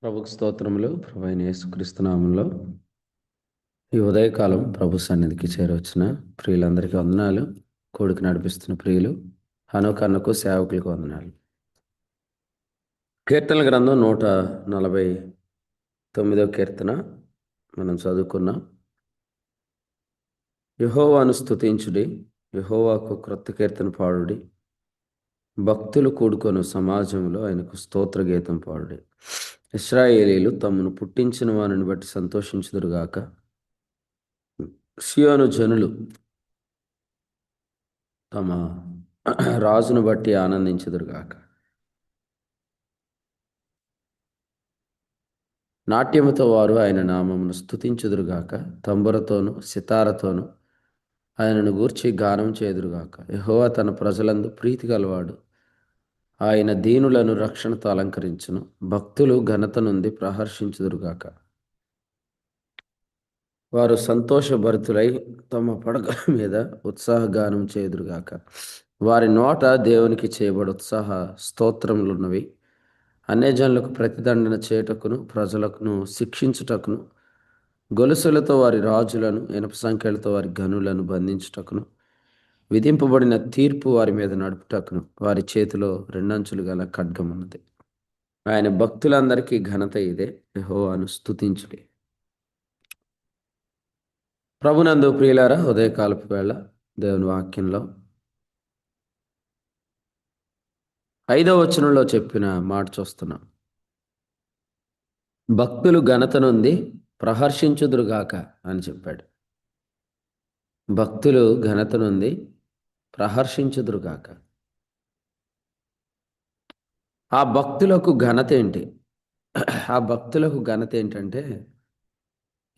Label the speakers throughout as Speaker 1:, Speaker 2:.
Speaker 1: ప్రభుకు స్తోత్రములు. ప్రభు అయిన యేసుక్రీస్తు నామములో ఈ ఉదయకాలం ప్రభు సన్నిధికి చేరవచ్చిన ప్రియులందరికీ వందనాలు. కూడికి నడిపిస్తున్న ప్రియులు హనుకన్నకు సేవకులకు వందనాలు. కీర్తన గ్రంథం 149 కీర్తన మనం చదువుకున్నాం. యెహోవాను స్తుతించుడి, యెహోవాకు క్రొత్త కీర్తన పాడుడి, భక్తులు కూడుకొను సమాజంలో ఆయనకు స్తోత్ర గీతం పాడుడి. ఇశ్రాయేలీలు తమను పుట్టించిన వారిని బట్టి సంతోషించుదురుగాక. సియోను జనులు తమ రాజును బట్టి ఆనందించుదురుగాక. నాట్యముతో వారు ఆయన నామమును స్తుతించుదురుగాక. తంబురతోను సితారతోను ఆయనను గూర్చి గానం చేదురుగాక. యెహోవా తన ప్రజలందు ప్రీతి గలవాడు, ఆయన దీనులను రక్షణతో అలంకరించును. భక్తులు ఘనత నుండి ప్రహర్షించుదురుగాక. వారు సంతోషభరితులై తమ పడగల మీద ఉత్సాహగానం చేదురుగాక. వారి నోట దేవునికి చేయబడి ఉత్సాహ స్తోత్రములున్నవి. అన్యజనులకు ప్రతిదండన చేయుటకును ప్రజలను శిక్షించుటకును, గొలుసులతో వారి రాజులను ఇనప సంకెళ్లతో వారి గనులను బంధించుటకును, విధింపబడిన తీర్పు వారి మీద నడుపుటకును వారి చేతిలో రెండంచులు గల ఖడ్గం ఉన్నది. ఆయన భక్తులందరికీ ఘనత ఇదే. యెహోవాను స్తుతించుడి. ప్రభునందు ప్రియులారా, ఉదయకాలపు వేళ దేవుని వాక్యంలో 5వ వచనంలో చెప్పిన మాట చూస్తున్నాం. భక్తులు ఘనత నుండి ప్రహర్షించుదురుగాక అని చెప్పాడు. భక్తులు ఘనత నుండి ప్రహర్షించుదురుగాక. ఆ భక్తులకు ఘనత ఏంటి? ఆ భక్తులకు ఘనత ఏంటంటే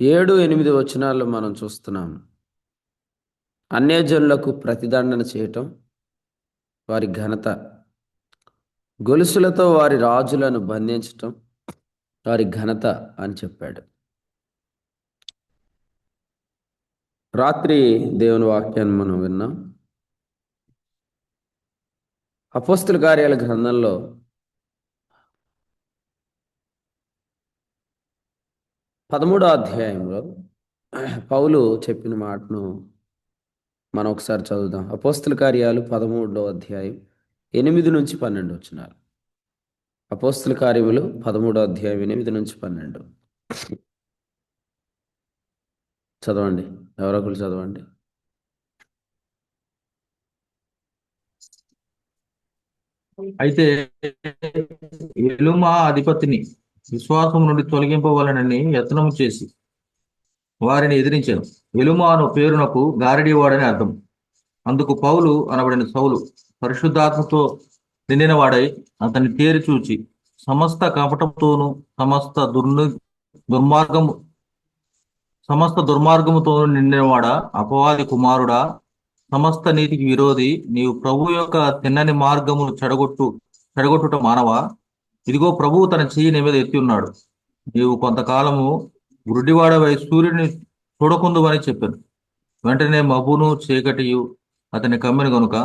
Speaker 1: 7, 8 వచనాల్లో మనం చూస్తున్నాం. అన్యజనులకు ప్రతిదండన చేయటం వారి ఘనత, గొలుసులతో వారి రాజులను బంధించటం వారి ఘనత అని చెప్పాడు. రాత్రి దేవుని వాక్యాన్ని మనం విన్నాం. అపోస్తల కార్యాల గ్రంథంలో 13వ అధ్యాయంలో పౌలు చెప్పిన మాటను మనం ఒకసారి చదువుదాం. అపోస్తల కార్యాలు 13వ అధ్యాయం 8 నుంచి 12 వచనాలు. అపోస్తల కార్యములు 13వ అధ్యాయం 8 నుంచి 12 చదవండి. ఎవరొకరు చదవండి.
Speaker 2: అయితే ఎలుమా అధిపతిని విశ్వాసం నుండి తొలగింపవలనని యత్నము చేసి వారిని ఎదిరించాను. ఎలుమాను పేరునకు గారడీవాడని అర్థం. అందుకు పౌలు అనబడిన సౌలు పరిశుద్ధాత్మతో నిండినవాడై అతన్ని తేరి చూచి సమస్త కపటంతోనూ దుర్మార్గము సమస్త దుర్మార్గముతోనూ నిండినవాడా, అపవాది కుమారుడా, సమస్త నీతికి విరోధి, నీవు ప్రభు యొక్క తిన్నని మార్గమును చెడగొట్టుట మానవా? ఇదిగో ప్రభువు తన చెయ్యి నీ మీద ఎత్తి ఉన్నాడు. నీవు కొంతకాలము గుడ్డివాడవై సూర్యుని చూడకుందువని చెప్పాను. వెంటనే మబ్బును చీకటియు అతని కమ్మెను గనుక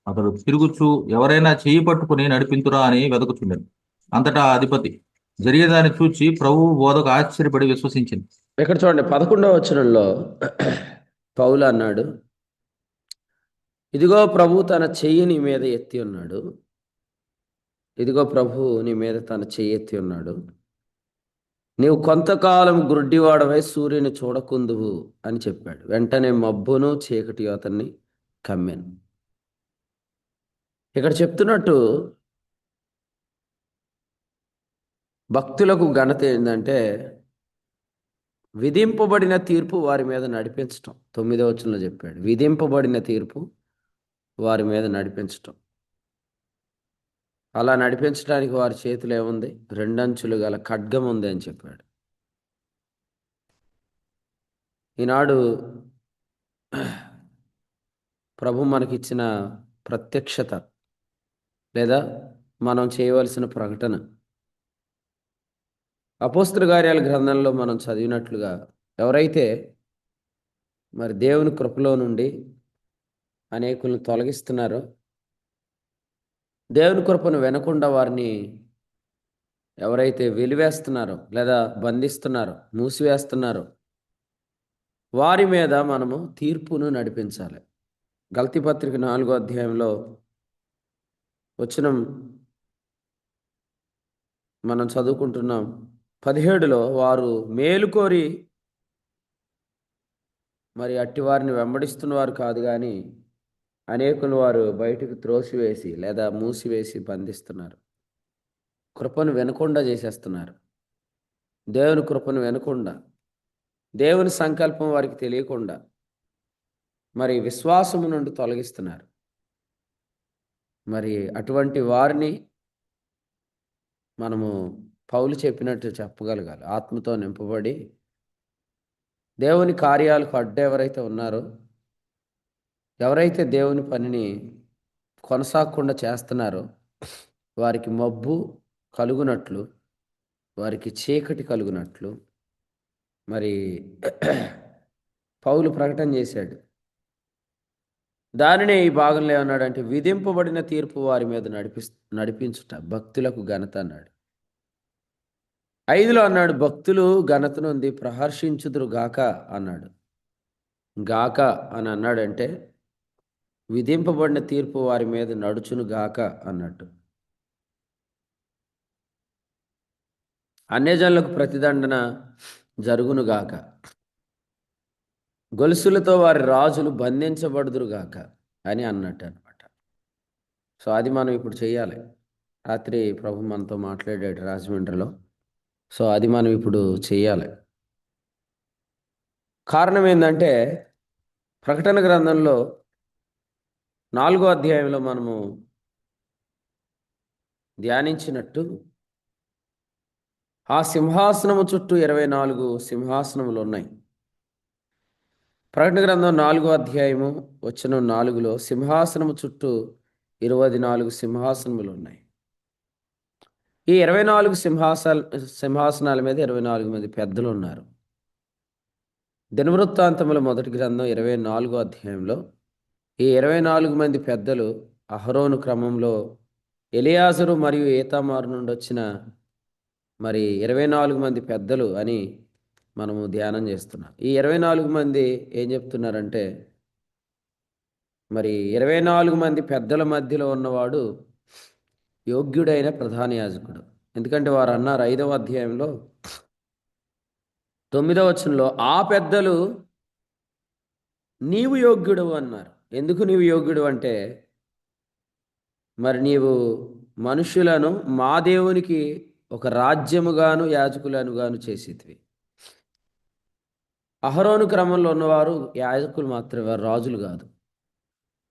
Speaker 2: అతడు తిరుగుచూ ఎవరైనా చెయ్యి పట్టుకుని నడిపింతురా అని వెతుకుచుండెను. అంతటా ఆ అధిపతి జరిగేదాన్ని చూచి ప్రభువు బోధకు ఆశ్చర్యపడి విశ్వసించింది.
Speaker 1: ఇక్కడ చూడండి, 11వ వచనంలో పౌలు అన్నాడు, ఇదిగో ప్రభు తన చెయ్యి నీ మీద ఎత్తి ఉన్నాడు. ఇదిగో ప్రభు నీ మీద తన చెయ్యి ఎత్తి ఉన్నాడు. నీవు కొంతకాలం గుడ్డివాడవై సూర్యుని చూడకుందువు అని చెప్పాడు. వెంటనే మబ్బును చీకటి అతన్ని కమ్మాను. ఇక్కడ చెప్తున్నట్టు భక్తులకు ఘనత ఏంటంటే విధింపబడిన తీర్పు వారి మీద నడిపించటం. 9వ వచనంలో చెప్పాడు, విధింపబడిన తీర్పు వారి మీద నడిపించటం. అలా నడిపించడానికి వారి చేతిలో ఏముంది? రెండంచులు గల ఖడ్గం ఉంది అని చెప్పాడు. ఈనాడు ప్రభు మనకిచ్చిన ప్రత్యక్షత లేదా మనం చేయవలసిన ప్రకటన, అపోస్తల కార్యాల గ్రంథంలో మనం చదివినట్లుగా ఎవరైతే మరి దేవుని కృపలో నుండి అనేకులను తొలగిస్తున్నారో, దేవుని కృపను వినకుండా వారిని ఎవరైతే వెలివేస్తున్నారో లేదా బంధిస్తున్నారో మూసివేస్తున్నారో వారి మీద మనము తీర్పును నడిపించాలి. గలతీ పత్రిక 4వ అధ్యాయంలో వచనం మనం చదువుకుంటున్నాం. 17లో వారు మేలుకోరి మరి అట్టి వారిని వెంబడిస్తున్నవారు కాదు కానీ అనేకులు వారు బయటకు త్రోసివేసి లేదా మూసివేసి బంధిస్తున్నారు. కృపను వినకుండా చేసేస్తున్నారు. దేవుని కృపను వినకుండా, దేవుని సంకల్పం వారికి తెలియకుండా మరి విశ్వాసము నుండి తొలగిస్తున్నారు. మరి అటువంటి వారిని మనము పౌలు చెప్పినట్టు చెప్పగలగాలి. ఆత్మతో నింపబడి దేవుని కార్యాలకు అడ్డు ఎవరైతే ఉన్నారో, ఎవరైతే దేవుని పనిని కొనసాగకుండా చేస్తున్నారో వారికి మబ్బు కలుగునట్లు, వారికి చీకటి కలుగునట్లు మరి పౌలు ప్రకటన చేశాడు. దానినే ఈ భాగంలో ఏమన్నాడంటే, విధింపబడిన తీర్పు వారి మీద నడిపించుట భక్తులకు ఘనత అన్నాడు. 5లో అన్నాడు, భక్తులు ఘనత నుండి ప్రహర్షించుదురు గాక అన్నాడు. గాక అని అన్నాడంటే విధింపబడిన తీర్పు వారి మీద నడుచును గాక అన్నట్టు. అన్యజనులకు ప్రతిదండన జరుగును గాక, గొలుసులతో వారి రాజులు బంధించబడుదురుగాక అని అన్నట్టు అనమాట. సో అది మనం ఇప్పుడు చేయాలి. రాత్రి ప్రభు మనతో మాట్లాడాడు రాజమండ్రిలో. సో అది మనం ఇప్పుడు చేయాలి. కారణం ఏంటంటే, ప్రకటన గ్రంథంలో 4వ అధ్యాయంలో మనము ధ్యానించినట్టు ఆ సింహాసనము చుట్టూ 24 సింహాసనములు ఉన్నాయి. ప్రకటన గ్రంథం 4వ అధ్యాయము వచనం 4లో సింహాసనము చుట్టూ 24 సింహాసనములు ఉన్నాయి. ఈ 24 సింహాసనాల మీద 24 మంది పెద్దలు ఉన్నారు. దినవృత్తాంతముల మొదటి గ్రంథం 24వ అధ్యాయంలో ఈ 24 మంది పెద్దలు అహరోను క్రమంలో ఎలియాజరు మరియు ఈతామారు నుండి వచ్చిన మరి 24 మంది పెద్దలు అని మనము ధ్యానం చేస్తున్నాం. ఈ 24 మంది ఏం చెప్తున్నారంటే, మరి 24 మంది పెద్దల మధ్యలో ఉన్నవాడు యోగ్యుడైన ప్రధాన యాజకుడు. ఎందుకంటే వారు అన్నారు 5వ అధ్యాయంలో 9వ వచనంలో, ఆ పెద్దలు నీవు యోగ్యుడు అన్నారు. ఎందుకు నీవు యోగ్యుడు అంటే, మరి నీవు మనుషులను మా దేవునికి ఒక రాజ్యముగాను యాజకులనుగాను చేసేటివి. అహరోను క్రమంలో ఉన్నవారు యాజకులు మాత్రమే, వారు రాజులు కాదు.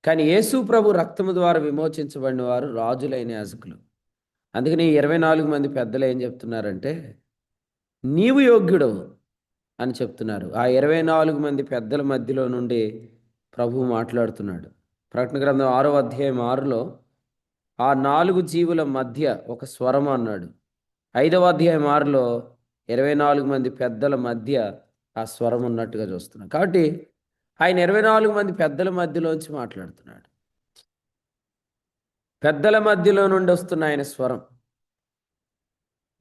Speaker 1: కానీ యేసు ప్రభు రక్తము ద్వారా విమోచించబడిన వారు రాజులైన యాజకులు. అందుకని 24 మంది పెద్దలు ఏం చెప్తున్నారంటే, నీవు యోగ్యుడవు అని చెప్తున్నారు. ఆ 24 మంది పెద్దల మధ్యలో నుండి ప్రభు మాట్లాడుతున్నాడు. ప్రకటన గ్రంథం 6వ అధ్యాయం 6లో ఆ 4 జీవుల మధ్య ఒక స్వరం అన్నాడు. 5వ అధ్యాయం 6లో 24 మంది పెద్దల మధ్య ఆ స్వరం ఉన్నట్టుగా చూస్తున్నాం. కాబట్టి ఆయన 24 మంది పెద్దల మధ్యలోంచి మాట్లాడుతున్నాడు. పెద్దల మధ్యలో నుండి వస్తున్న ఆయన స్వరం.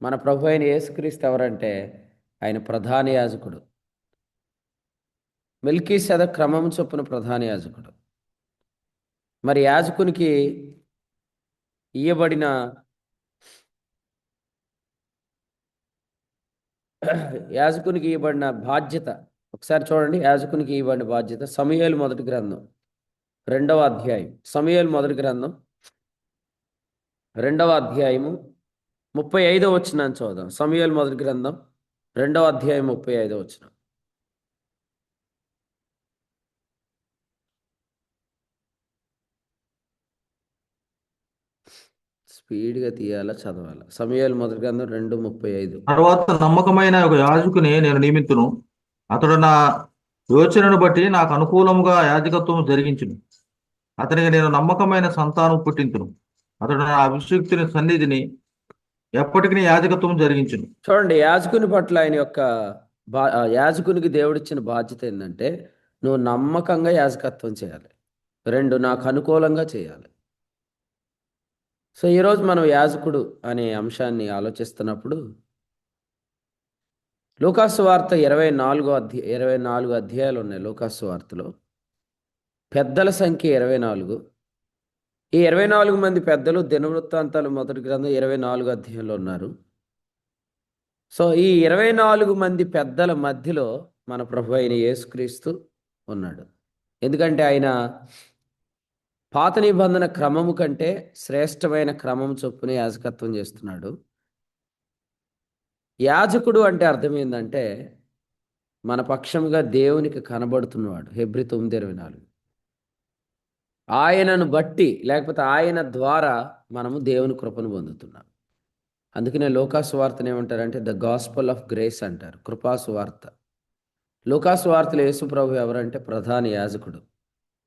Speaker 1: మన ప్రభు అయిన యేసుక్రీస్తు ఎవరంటే, ఆయన ప్రధాన యాజకుడు. మెల్కీసెదెకు క్రమం చొప్పున ప్రధాన యాజకుడు. మరి యాజకునికి ఇయ్యబడిన బాధ్యత ఒకసారి చూడండి. యాజకునికి ఇవ్వబడిన బాధ్యత సమూయేలు మొదటి గ్రంథం 2వ అధ్యాయం, సమూయేలు మొదటి గ్రంథం 2వ అధ్యాయము 35వ వచనాన్ని చూద్దాం. సమూయేలు మొదటి గ్రంథం 2వ అధ్యాయం 35వ వచనం. స్పీడ్గా తీయాలా, చదవాలా? సమూయేలు మొదటి గ్రంథం 2:35.
Speaker 2: తర్వాత నమ్మకమైన ఒక యాజకుని నేను నియమింతును. అతడు నా యోచనను బట్టి నాకు అనుకూలముగా యాజకత్వం జరిగించును. అతనికి నేను నమ్మకమైన సంతానం పుట్టింతును. అతడు నా అభిషిక్తుని సన్నిధిని ఎప్పటికీ యాజకత్వం జరిగించును.
Speaker 1: చూడండి, యాజకుని పట్ల ఆయన యొక్క యాజకునికి దేవుడిచ్చిన బాధ్యత ఏంటంటే, నువ్వు నమ్మకంగా యాజకత్వం చేయాలి. 2, నాకు అనుకూలంగా చేయాలి. సో ఈరోజు మనం యాజకుడు అనే అంశాన్ని ఆలోచిస్తున్నప్పుడు లూకాసు వార్త 24 అధ్యాయాలు ఉన్నాయి. లూకాసు వార్తలో పెద్దల సంఖ్య 24. ఈ 24 మంది పెద్దలు దినవృత్తాంతాలు మొదటి గ్రంథం 24 అధ్యాయంలో ఉన్నారు. సో ఈ 24 మంది పెద్దల మధ్యలో మన ప్రభు అయిన యేసుక్రీస్తు ఉన్నాడు. ఎందుకంటే ఆయన పాత నిబంధన క్రమము కంటే శ్రేష్టమైన క్రమం చొప్పున యాజకత్వం చేస్తున్నాడు. యాజకుడు అంటే అర్థం ఏంటంటే మన పక్షంగా దేవునికి కనబడుతున్నవాడు. హెబ్రీ 9:24. ఆయనను బట్టి లేకపోతే ఆయన ద్వారా మనము దేవుని కృపను పొందుతున్నాం. అందుకనే లూకాసు వార్తను ఏమంటారంటే ద గాస్పల్ ఆఫ్ గ్రేస్ అంటారు, కృపాసు వార్త. లూకాసు వార్తలో యేసు ప్రభు ఎవరంటే ప్రధాన యాజకుడు.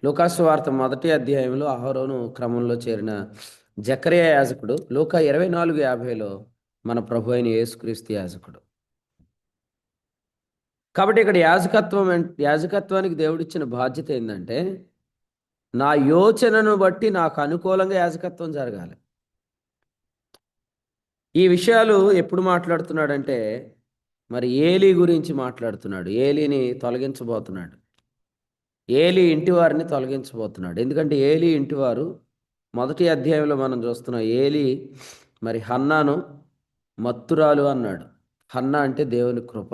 Speaker 1: లూకాసు వార్త మొదటి అధ్యాయంలో అహరోను క్రమంలో చేరిన జకరియా యాజకుడు. లూకా 24:50లో మన ప్రభు అయిన యేసుక్రీస్తు యాజకుడు. కాబట్టి ఇక్కడ యాజకత్వానికి దేవుడిచ్చిన బాధ్యత ఏంటంటే నా యోచనను బట్టి నాకు అనుకూలంగా యాజకత్వం జరగాలి. ఈ విషయాలు ఎప్పుడు మాట్లాడుతున్నాడంటే మరి ఏలీ గురించి మాట్లాడుతున్నాడు. ఏలీని తొలగించబోతున్నాడు. ఏలీ ఇంటివారిని తొలగించబోతున్నాడు. ఎందుకంటే ఏలీ ఇంటివారు మొదటి అధ్యాయంలో మనం చూస్తున్నాం. ఏలీ మరి హన్నాను మత్తురాలు అన్నాడు. హన్నా అంటే దేవుని కృప.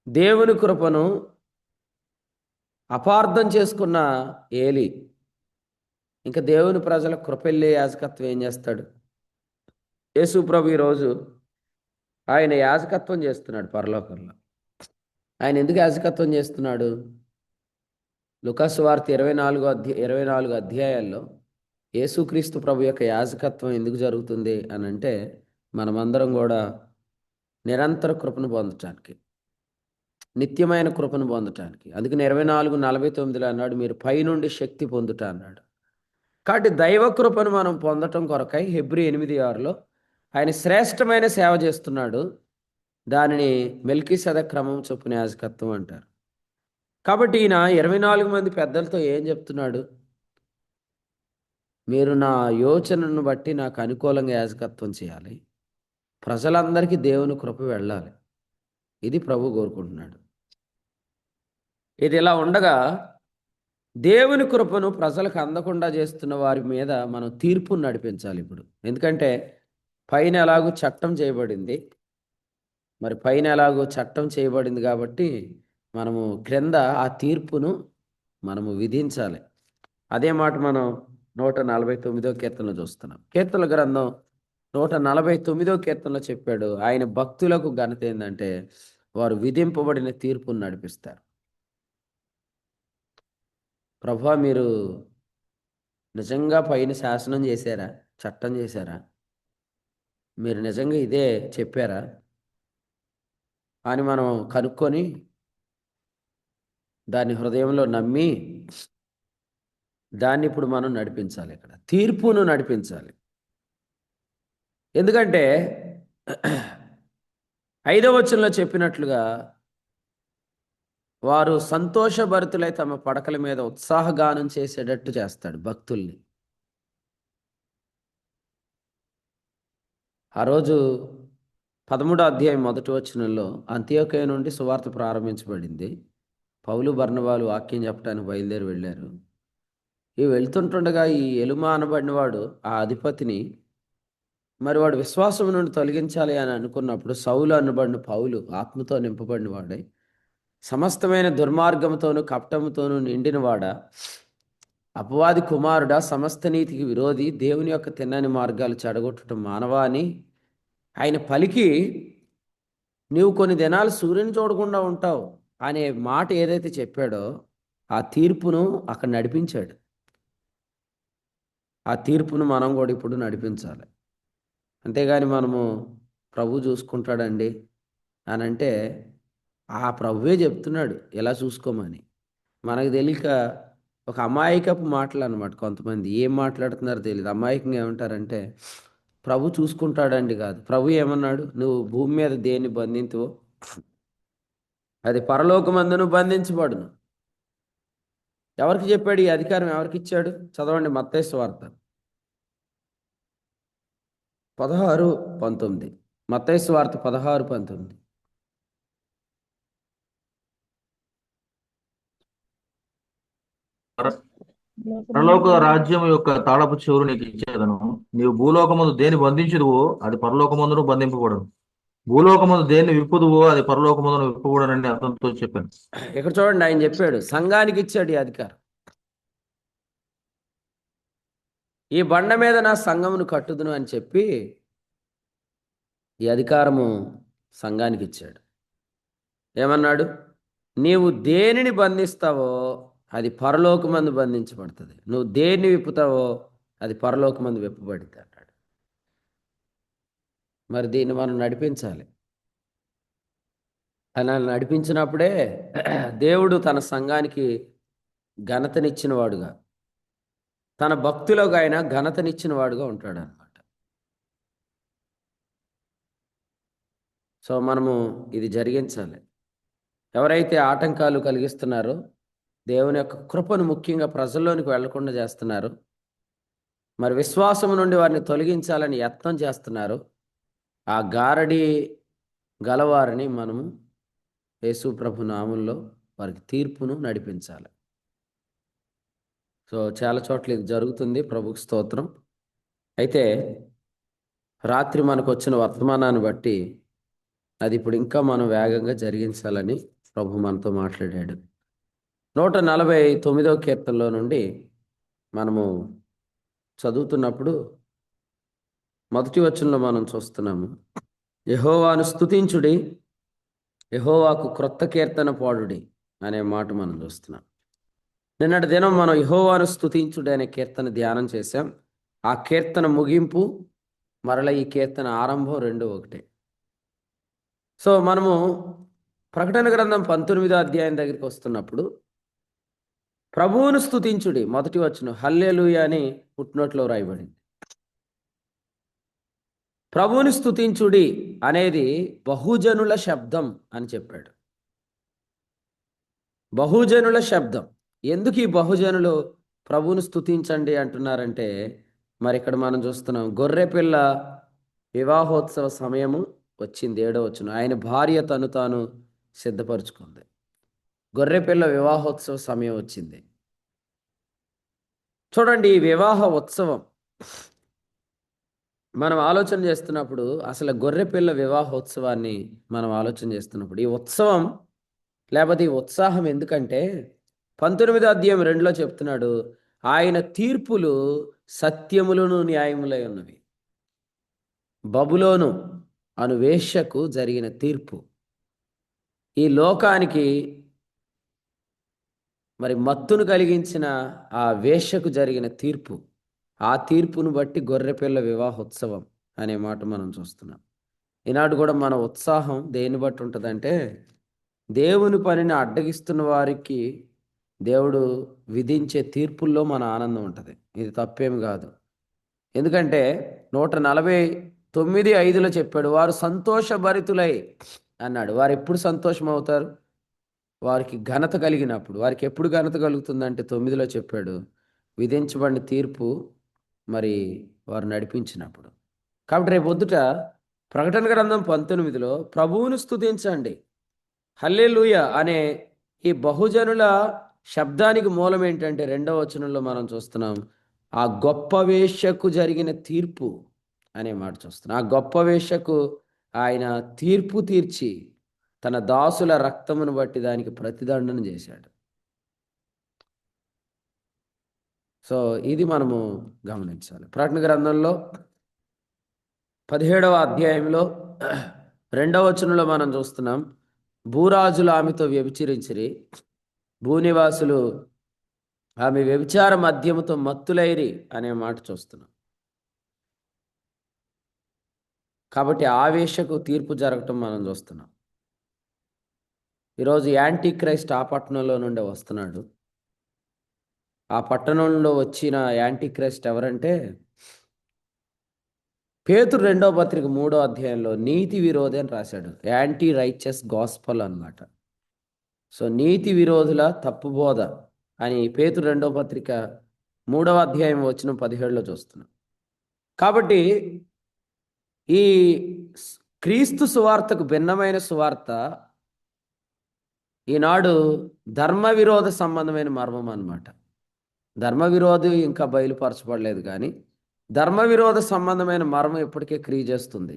Speaker 1: దేవుని కృపను అపార్థం చేసుకున్న ఏలీ ఇంకా దేవుని ప్రజల కృపెళ్ళే యాజకత్వం ఏం చేస్తాడు? యేసు ప్రభు ఈరోజు ఆయన యాజకత్వం చేస్తున్నాడు పరలోకంలో. ఆయన ఎందుకు యాజకత్వం చేస్తున్నాడు? లూకాసు వార్త 24 అధ్యాయాల్లో యేసుక్రీస్తు ప్రభు యొక్క యాజకత్వం ఎందుకు జరుగుతుంది అని అంటే మనమందరం కూడా నిరంతర కృపను పొందటానికి, నిత్యమైన కృపను పొందటానికి. అందుకని 24:49 అన్నాడు మీరు పైనుండి శక్తి పొందుట అన్నాడు. కాబట్టి దైవ కృపను మనం పొందటం కొరకై హెబ్రీ 8:6లో ఆయన శ్రేష్టమైన సేవ చేస్తున్నాడు. దానిని మెల్కీసెదెకు క్రమం చొప్పున యాజకత్వం అంటారు. కాబట్టి ఈయన 24 మంది పెద్దలతో ఏం చెప్తున్నాడు? మీరు నా యోచనను బట్టి నాకు అనుకూలంగా యాజకత్వం చేయాలి. ప్రజలందరికీ దేవుని కృప వెళ్ళాలి. ఇది ప్రభు కోరుకుంటున్నాడు. ఇది ఇలా ఉండగా దేవుని కృపను ప్రజలకు అందకుండా చేస్తున్న వారి మీద మనం తీర్పును నడిపించాలి ఇప్పుడు. ఎందుకంటే పైన ఎలాగూ చట్టం చేయబడింది. మరి పైన ఎలాగో చట్టం చేయబడింది కాబట్టి మనము క్రింద ఆ తీర్పును మనము విధించాలి. అదే మాట మనం 149వ కీర్తనలో చూస్తున్నాం. కీర్తనల గ్రంథం 149వ కీర్తనలో చెప్పాడు ఆయన భక్తులకు ఘనత ఏంటంటే వారు విధింపబడిన తీర్పును నడిపిస్తారు. ప్రభువా మీరు నిజంగా పైన శాసనం చేశారా? చట్టం చేశారా? మీరు నిజంగా ఇదే చెప్పారా అని మనం కనుక్కొని దాన్ని హృదయంలో నమ్మి దాన్ని ఇప్పుడు మనం నడిపించాలి. ఇక్కడ తీర్పును నడిపించాలి. ఎందుకంటే 5వ వచనంలో చెప్పినట్లుగా వారు సంతోషభరితులై తమ పడకల మీద ఉత్సాహగానం చేసేటట్టు చేస్తాడు భక్తుల్ని. ఆ రోజు 13వ అధ్యాయం మొదటి వచనంలో అంతియోకయ నుండి సువార్త ప్రారంభించబడింది. పౌలు బర్నబాలు వాక్యం చెప్పడానికి బయలుదేరి వెళ్ళారు. ఈ వెళ్తుంటుండగా ఈ ఎలుమా అనబడినవాడు ఆ అధిపతిని మరి వాడు విశ్వాసం నుండి తొలగించాలి అని అనుకున్నప్పుడు సౌలు అనబడిన పౌలు ఆత్మతో నింపబడిన వాడై సమస్తమైన దుర్మార్గంతోనూ కపటముతోనూ నిండినవాడా, అపవాది కుమారుడా, సమస్త నీతికి విరోధి, దేవుని యొక్క తిన్నని మార్గాలు చెడగొట్టడం మానవా అని ఆయన పలికి నీవు కొన్ని దినాలు సూర్యుని చూడకుండా ఉంటావు అనే మాట ఏదైతే చెప్పాడో ఆ తీర్పును అక్కడ నడిపించాడు. ఆ తీర్పును మనం కూడా ఇప్పుడు నడిపించాలి. అంతేగాని మనము ప్రభు చూసుకుంటాడండి అని అంటే ఆ ప్రభువే చెప్తున్నాడు ఎలా చూసుకోమని. మనకు తెలియక ఒక అమాయకపు మాటలు అనమాట. కొంతమంది ఏం మాట్లాడుతున్నారో తెలియదు. అమాయకంగా ఏమంటారంటే ప్రభు చూసుకుంటాడండి కాదు. ప్రభు ఏమన్నాడు? నువ్వు భూమి మీద దేన్ని బంధింతువో అది పరలోకమందును బంధించబడును. ఎవరికి చెప్పాడు ఈ అధికారం? ఎవరికి ఇచ్చాడు? చదవండి మత్తయి సువార్త 16:19. మత్తయి సువార్త 16:19.
Speaker 2: పర- పరలోక రాజ్యం యొక్క తాళపు చెవులు నీకు ఇచ్చేదను. నీవు భూలోకమందు దేని బంధించుదువో అది పరలోకమందును బంధింపబడను. భూలోకమందు దేన్ని విప్పుదువో అది పరలోకమందును విప్పబడనని అతనితో చెప్పాను.
Speaker 1: ఇక్కడ చూడండి, ఆయన చెప్పాడు సంఘానికి ఇచ్చాడు ఈ అధికారం. ఈ బండ మీద నా సంఘమును కట్టుదును అని చెప్పి ఈ అధికారము సంఘానికి ఇచ్చాడు. ఏమన్నాడు? నీవు దేనిని బంధిస్తావో అది పరలోకమందు బంధించబడుతుంది, నువ్వు దేన్ని విప్పుతావో అది పరలోకమందు విప్పబడుతుంది అన్నాడు. మరి దీన్ని మనం నడిపించాలి. అలా నడిపించినప్పుడే దేవుడు తన సంఘానికి ఘనతనిచ్చిన వాడుగా, తన భక్తులకు ఆయన ఘనతనిచ్చిన వాడుగా ఉంటాడు అనమాట. సో మనము ఇది జరిగించాలి. ఎవరైతే ఆటంకాలు కలిగిస్తున్నారో, దేవుని యొక్క కృపను ముఖ్యంగా ప్రజల్లోనికి వెళ్లకుండా చేస్తున్నారు, మరి విశ్వాసం నుండి వారిని తొలగించాలని యత్నం చేస్తున్నారు, ఆ గారడి గలవారిని మనము యేసు ప్రభు నామంలో వారికి తీర్పును నడిపించాలి. సో చాలా చోట్ల ఇది జరుగుతుంది, ప్రభుకు స్తోత్రం. అయితే రాత్రి మనకు వచ్చిన వర్తమానాన్ని బట్టి అది ఇప్పుడు ఇంకా మనం వేగంగా జరిగించాలని ప్రభు మనతో మాట్లాడాడు. 149వ కీర్తనలో నుండి మనము చదువుతున్నప్పుడు మొదటి వచనంలో మనం చూస్తున్నాము, యెహోవాను స్తుతించుడి, యెహోవాకు క్రొత్త కీర్తన పాడుడి అనే మాట మనం చూస్తున్నాం. నిన్నటి దినం మనం యెహోవాను స్తుతించుడి అనే కీర్తన ధ్యానం చేశాం. ఆ కీర్తన ముగింపు మరల ఈ కీర్తన ఆరంభం రెండు ఒకటే. సో మనము ప్రకటన గ్రంథం 19వ అధ్యాయం దగ్గరికి వస్తున్నప్పుడు ప్రభువును స్తుతించుడి మొదటి వచనం హల్లెలూయా అని ఫుట్నోట్లో రాయబడింది. ప్రభువుని స్తుతించుడి అనేది బహుజనుల శబ్దం అని చెప్పాడు. బహుజనుల శబ్దం. ఎందుకు ఈ బహుజనులు ప్రభువును స్తుతించండి అంటున్నారంటే, మరి ఇక్కడ మనం చూస్తున్నాం గొర్రెపిల్ల వివాహోత్సవ సమయము వచ్చింది. 7వ వచనం, ఆయన భార్య తను తాను సిద్ధపరుచుకుంది. గొర్రెపిల్ల వివాహోత్సవ సమయం వచ్చింది. చూడండి, ఈ వివాహ ఉత్సవం మనం ఆలోచన చేస్తున్నప్పుడు, అసలు గొర్రెపిల్ల వివాహోత్సవాన్ని మనం ఆలోచన చేస్తున్నప్పుడు ఈ ఉత్సవం లేకపోతే ఈ ఉత్సాహం ఎందుకంటే 19వ అధ్యాయం 2లో చెప్తున్నాడు, ఆయన తీర్పులు సత్యములను న్యాయములై ఉన్నవి. బబులోను అను వేశ్యకు జరిగిన తీర్పు, ఈ లోకానికి మరి మత్తును కలిగించిన ఆ వేశ్యకు జరిగిన తీర్పు, ఆ తీర్పును బట్టి గొర్రెపిల్ల వివాహోత్సవం అనే మాట మనం చూస్తున్నాం. ఈనాడు కూడా మన ఉత్సాహం దేన్ని బట్టి ఉంటుందంటే, దేవుని పనిని అడ్డగిస్తున్న వారికి దేవుడు విధించే తీర్పుల్లో మన ఆనందం ఉంటుంది. ఇది తప్పేమి కాదు. ఎందుకంటే 149:5లో చెప్పాడు, వారు సంతోషభరితులై అన్నాడు. వారు ఎప్పుడు సంతోషం అవుతారు? వారికి ఘనత కలిగినప్పుడు. వారికి ఎప్పుడు ఘనత కలుగుతుందంటే 9లో చెప్పాడు, విధించబడిన తీర్పు మరి వారు నడిపించినప్పుడు. కాబట్టి రేపు పొద్దుట ప్రకటన గ్రంథం 19లో ప్రభువును స్తుతించండి, హల్లెలూయా అనే ఈ బహుజనుల శబ్దానికి మూలం ఏంటంటే 2వ వచనంలో మనం చూస్తున్నాం, ఆ గొప్ప వేశ్యకు జరిగిన తీర్పు అనే మాట చూస్తున్నాం. ఆ గొప్ప వేశ్యకు ఆయన తీర్పు తీర్చి తన దాసుల రక్తమును బట్టి దానికి ప్రతిదండన చేశాడు. సో ఇది మనము గమనించాలి. ప్రకటన గ్రంథంలో 17వ అధ్యాయంలో 2వ వచనంలో మనం చూస్తున్నాం, భూరాజులు ఆమెతో వ్యభిచరించిరి, భూనివాసులు ఆమె వ్యభిచార మద్యముతో మత్తులైరి అనే మాట చూస్తున్నాం. కాబట్టి ఆవేశకు తీర్పు జరగటం మనం చూస్తున్నాం. ఈరోజు యాంటీ క్రైస్ట్ ఆ పట్టణంలో నుండి వస్తున్నాడు. ఆ పట్టణంలో వచ్చిన యాంటీ క్రైస్ట్ ఎవరంటే, పేతురు 2వ పత్రిక 3వ అధ్యాయంలో నీతి విరోధి అని రాశాడు. యాంటీ రైచస్ గాస్పల్ అన్నమాట. సో నీతి విరోధుల తప్పుబోధ అని పేతురు 2వ పత్రిక 3వ అధ్యాయం వచనం 17లో చూస్తున్నాం. కాబట్టి ఈ స్- క్రీస్తు సువార్తకు భిన్నమైన సువార్త ఈనాడు ధర్మ విరోధ సంబంధమైన మర్మం అన్నమాట. ధర్మ విరోధి ఇంకా బయలుపరచబడలేదు కానీ ధర్మ విరోధ సంబంధమైన మర్మం ఇప్పటికే క్రియ చేస్తుంది.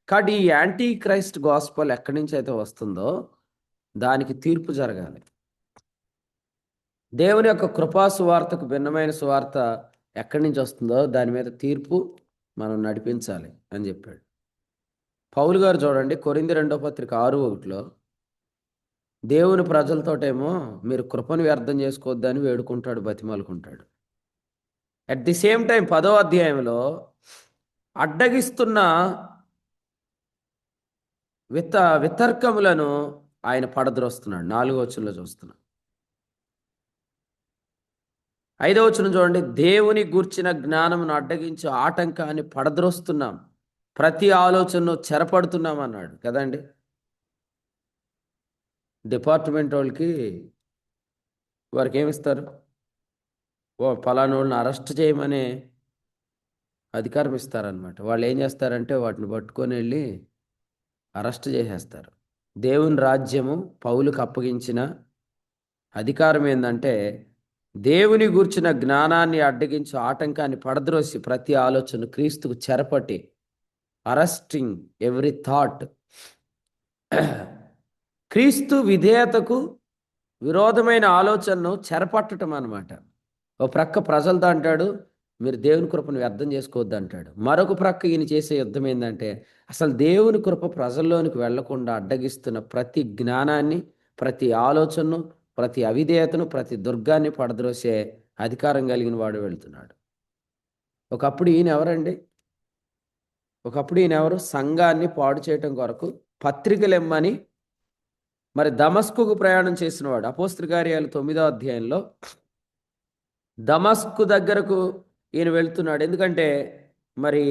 Speaker 1: కాబట్టి ఈ యాంటీ క్రైస్ట్ గాస్పల్ ఎక్కడి నుంచి అయితే వస్తుందో దానికి తీర్పు జరగాలి. దేవుని యొక్క కృపా సువార్తకు భిన్నమైన సువార్త ఎక్కడి నుంచి వస్తుందో దాని మీద తీర్పు మనం నడిపించాలి అని చెప్పాడు. పౌలు గారు చూడండి, కొరింథీ 2వ పత్రిక 6:1 దేవుని ప్రజలతోటేమో మీరు కృపను వ్యర్థం చేసుకోవద్దని వేడుకుంటాడు, బతిమాలుకుంటాడు. అట్ ది సేమ్ టైం 10వ అధ్యాయంలో అడ్డగిస్తున్న వితర్కములను ఆయన పడద్రోస్తున్నాడు. 4వ వచనంలో చూస్తున్నాం. 5వ వచనం చూడండి, దేవుని గూర్చిన జ్ఞానమును అడ్డగించి ఆటంకాన్ని పడద్రోస్తున్నాం, ప్రతి ఆలోచనను చెరపడుతున్నాం అన్నాడు కదండి. డిపార్ట్మెంట్ వాళ్ళకి వారికి ఏమిస్తారు? ఓ పలానోళ్ళని అరెస్ట్ చేయమనే అధికారం ఇస్తారనమాట. వాళ్ళు ఏం చేస్తారంటే వాటిని పట్టుకొని వెళ్ళి అరెస్ట్ చేసేస్తారు. దేవుని రాజ్యము పౌలుకు అప్పగించిన అధికారం ఏంటంటే దేవుని గూర్చిన జ్ఞానాన్ని అడ్డగించి ఆటంకాన్ని పడద్రోసి ప్రతి ఆలోచన క్రీస్తుకు చెరపట్టి అరెస్టింగ్ ఎవ్రీ థాట్, క్రీస్తు విధేయతకు విరోధమైన ఆలోచనను చెరపట్టడం అన్నమాట. ఓ ప్రక్క ప్రజలతో అంటాడు మీరు దేవుని కృపను వ్యర్థం చేసుకోవద్దు అంటాడు. మరొక ప్రక్క ఈయన చేసే యుద్ధం ఏంటంటే అసలు దేవుని కృప ప్రజల్లోనికి వెళ్లకుండా అడ్డగిస్తున్న ప్రతి జ్ఞానాన్ని, ప్రతి ఆలోచనను, ప్రతి అవిధేయతను, ప్రతి దుర్గాన్ని పడద్రోసే అధికారం కలిగిన వాడు వెళ్తున్నాడు. ఒకప్పుడు ఈయన ఎవరండి? ఒకప్పుడు ఈయన ఎవరు? సంఘాన్ని పాడు చేయటం కొరకు పత్రికలు ఇమ్మని మరి దమస్కుకు ప్రయాణం చేసినవాడు. అపోస్తల కార్యాలు 9వ అధ్యాయంలో దమస్కు దగ్గరకు ఈయన వెళ్తున్నాడు. ఎందుకంటే మరి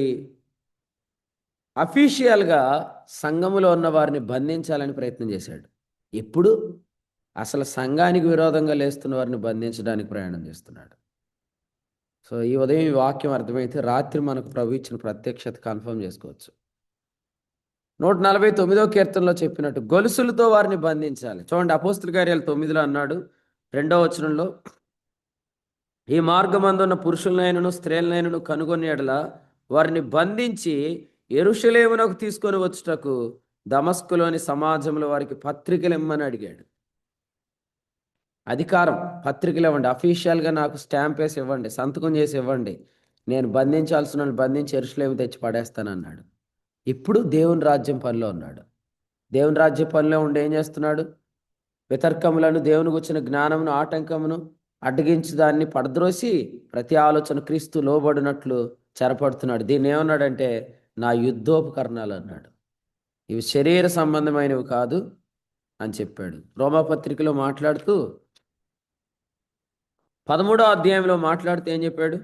Speaker 1: అఫీషియల్గా సంఘములో ఉన్న వారిని బంధించాలని ప్రయత్నం చేశాడు. ఇప్పుడు అసలు సంఘానికి విరోధంగా లేస్తున్న వారిని బంధించడానికి ప్రయాణం చేస్తున్నాడు. సో ఈ ఉదయం ఈ వాక్యం అర్థమైతే రాత్రి మనకు ప్రభు ఇచ్చిన ప్రత్యక్షత కన్ఫర్మ్ చేసుకోవచ్చు. 149వ కీర్తనలో చెప్పినట్టు గొలుసులతో వారిని బంధించాలి. చూడండి, అపోస్తల కార్యాలు 9లో అన్నాడు 2వ వచనంలో, ఈ మార్గమందున్న పురుషులనైనను స్త్రీలనైనను కనుగొని ఎడల వారిని బంధించి యెరూషలేమునకు తీసుకొని వచ్చుటకు దమస్కులోని సమాజంలో వారికి పత్రికలు ఇమ్మని అడిగాడు. అధికారం, పత్రికలు ఇవ్వండి, అఫీషియల్గా నాకు స్టాంప్ వేసి ఇవ్వండి, సంతకం చేసి ఇవ్వండి, నేను బంధించాల్సిన వాళ్ళని బంధించి యెరూషలేము తెచ్చి పడేస్తానన్నాడు. ఇప్పుడు దేవుని రాజ్యం పనిలో ఉన్నాడు. దేవుని రాజ్య పనిలో ఉండి ఏం చేస్తున్నాడు? వితర్కములను, దేవుని గుర్చిన జ్ఞానమును, ఆటంకమును అడ్డగించి దాన్ని పడద్రోసి ప్రతి ఆలోచన క్రీస్తు లోబడినట్లు చెరపడుతున్నాడు. దీన్ని ఏమన్నాడంటే నా యుద్ధోపకరణాలు అన్నాడు. ఇవి శరీర సంబంధమైనవి కాదు అని చెప్పాడు. రోమాపత్రికలో మాట్లాడుతూ 13వ అధ్యాయంలో మాట్లాడుతూ ఏం చెప్పాడు?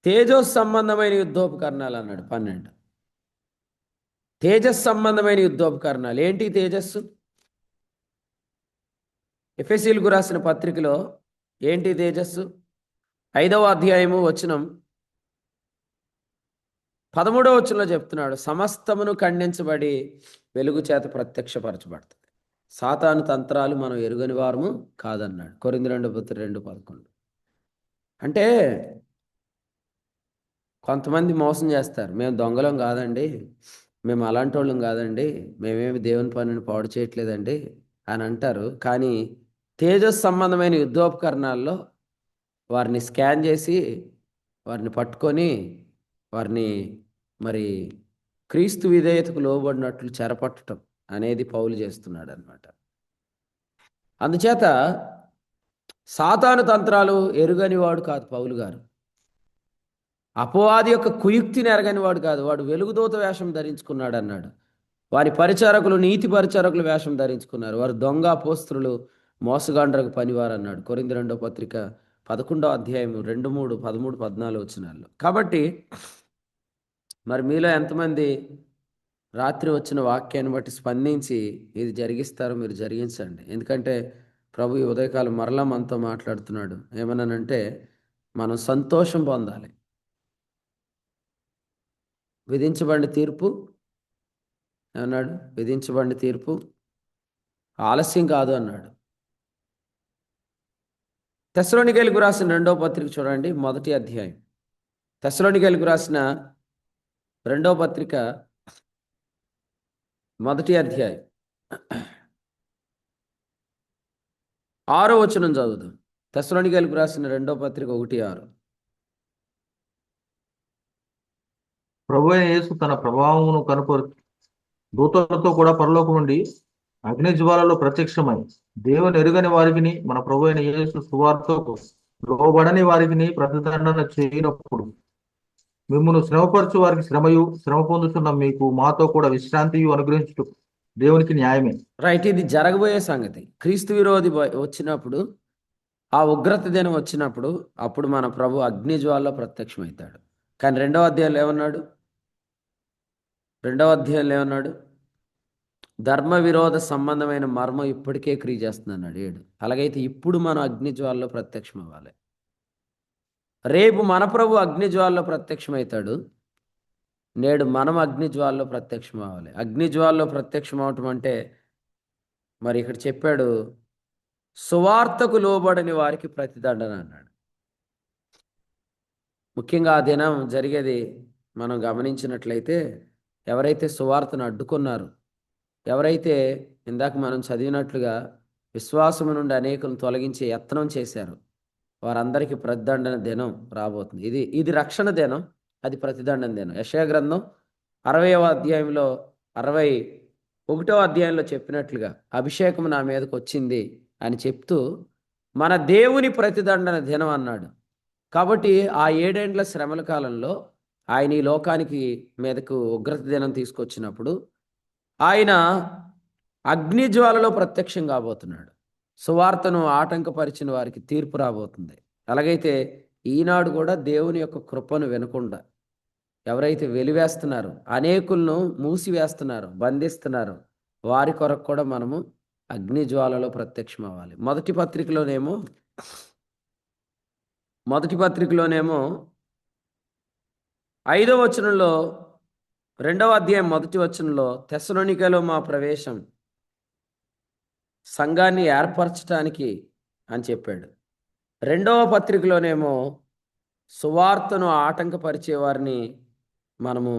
Speaker 1: తేజస్ సంబంధమైన యుద్ధోపకరణాలు అన్నాడు. 12 తేజస్ సంబంధమైన యుద్ధోపకరణాలు ఏంటి? తేజస్సు ఎఫెసీయులకు రాసిన పత్రికలో ఏంటి తేజస్సు? 5వ అధ్యాయము 13వ వచనంలో చెప్తున్నాడు, సమస్తమును ఖండించబడి వెలుగు చేత ప్రత్యక్షపరచబడుతుంది. సాతాను తంత్రాలు మనం ఎరుగని వారము కాదన్నాడు. కొరింథీ 2:11. అంటే కొంతమంది మోసం చేస్తారు, మేము దొంగలం కాదండి, మేము అలాంటి వాళ్ళం కాదండి, మేమేమి దేవుని పనిని పాడు చేయట్లేదండి అని అంటారు. కానీ తేజస్ సంబంధమైన యుద్ధోపకరణాల్లో వారిని స్కాన్ చేసి వారిని పట్టుకొని వారిని మరి క్రీస్తు విధేయతకు లోబడినట్లు చెరపట్టడం అనేది పౌలు చేస్తున్నాడు అన్నమాట. అందుచేత సాతాను తంత్రాలు ఎరుగని వాడు కాదు పౌలు గారు. అపవాది యొక్క కుయుక్తిని ఎరగని వాడు కాదు. వాడు వెలుగుదూత వేషం ధరించుకున్నాడు అన్నాడు. వారి పరిచారకులు నీతి పరిచారకులు వేషం ధరించుకున్నారు. వారు దొంగ అపోస్తులు, మోసగాండ్రకు పనివారు అన్నాడు. కొరింథీ 2వ పత్రిక 11వ అధ్యాయం 2, 3, 13, 14 వచనాల్లో. కాబట్టి మరి మీలో ఎంతమంది రాత్రి వచ్చిన వాక్యాన్ని బట్టి స్పందించి ఇది జరిగిస్తారో మీరు జరిగించండి. ఎందుకంటే ప్రభు ఈ ఉదయకాలం మరలా మనతో మాట్లాడుతున్నాడు. ఏమన్నానంటే మనం సంతోషం పొందాలి. విధించబడిన తీర్పు అన్నాడు, విధించబడిన తీర్పు ఆలస్యం కాదు అన్నాడు. తెస్సలోనికైలకు రాసిన 2వ పత్రిక చూడండి, 1వ అధ్యాయం. తెస్సలోనికైలకు రాసిన 2వ పత్రిక 1వ అధ్యాయం 6వ వచనం చదువుదాం. తెస్సలోనికైలకు రాసిన 2వ పత్రిక 1:6.
Speaker 2: ప్రభువైన యేసు తన ప్రభావమును కనుపరు దూతలతో కూడా పరలోకం నుండి అగ్ని జ్వాలలో ప్రత్యక్షమై దేవుని ఎరుగని వారికిని మన ప్రభువైన యేసు సువార్తకు లోబడని వారికిని ప్రతిదండన చేయనప్పుడు మిమ్మును శ్రమపరచు వారికి శ్రమయు, శ్రమ పొందుతున్న మీకు మాతో కూడా విశ్రాంతియు అనుగ్రహించుట దేవునికి న్యాయమే.
Speaker 1: రైట్, ఇది జరగబోయే సంగతి. క్రీస్తు విరోధి వచ్చినప్పుడు, ఆ ఉగ్రత దినం వచ్చినప్పుడు, అప్పుడు మన ప్రభు అగ్ని జ్వాలలో ప్రత్యక్షమవుతాడు. కానీ 2వ అధ్యాయంలో ఏమన్నాడు? 2వ అధ్యాయంలో ఏమన్నాడు? ధర్మ విరోధ సంబంధమైన మర్మం ఇప్పటికే క్రియ చేస్తున్నాడు 7. అలాగైతే ఇప్పుడు మనం అగ్ని జ్వాలలో ప్రత్యక్షం అవ్వాలి. రేపు మన ప్రభు అగ్ని జ్వాలలో ప్రత్యక్షమవుతాడు. నేడు మనం అగ్ని జ్వాలలో ప్రత్యక్షం అవ్వాలి. అగ్ని జ్వాలలో ప్రత్యక్షం అవటం అంటే మరి ఇక్కడ చెప్పాడు, సువార్తకు లోబడని వారికి ప్రతిదండన అన్నాడు. ముఖ్యంగా ఆ దినం జరిగేది మనం గమనించినట్లయితే, ఎవరైతే సువార్తను అడ్డుకున్నారు, ఎవరైతే ఇందాక మనం చదివినట్లుగా విశ్వాసము నుండి అనేకులను తొలగించే యత్నం చేశారు, వారందరికీ ప్రతిదండన దినం రాబోతుంది. ఇది రక్షణ దినం, అది ప్రతిదండన దినం. యెషయా గ్రంథం 60వ అధ్యాయంలో 61వ అధ్యాయంలో చెప్పినట్లుగా అభిషేకం నా మీదకి వచ్చింది అని చెప్తూ మన దేవుని ప్రతిదండన దినం అన్నాడు. కాబట్టి ఆ 7 ఏండ్ల శ్రమల కాలంలో ఆయన ఈ లోకానికి మీదకు ఉగ్రత దినం తీసుకొచ్చినప్పుడు ఆయన అగ్ని జ్వాలలో ప్రత్యక్షం కాబోతున్నాడు. సువార్తను ఆటంకపరిచిన వారికి తీర్పు రాబోతుంది. అలాగైతే ఈనాడు కూడా దేవుని యొక్క కృపను వినకుండా ఎవరైతే వెలివేస్తున్నారో, అనేకులను మూసివేస్తున్నారో, బంధిస్తున్నారో, వారి కొరకు కూడా మనము అగ్ని జ్వాలలో ప్రత్యక్షం అవ్వాలి. మొదటి పత్రికలోనేమో 5వ వచనంలో, 2వ అధ్యాయం 1వ వచనంలో తెస్సలోనికలో మా ప్రవేశం సంఘాన్ని ఏర్పరచటానికి అని చెప్పాడు. 2వ పత్రికలోనేమో సువార్తను ఆటంకపరిచే వారిని మనము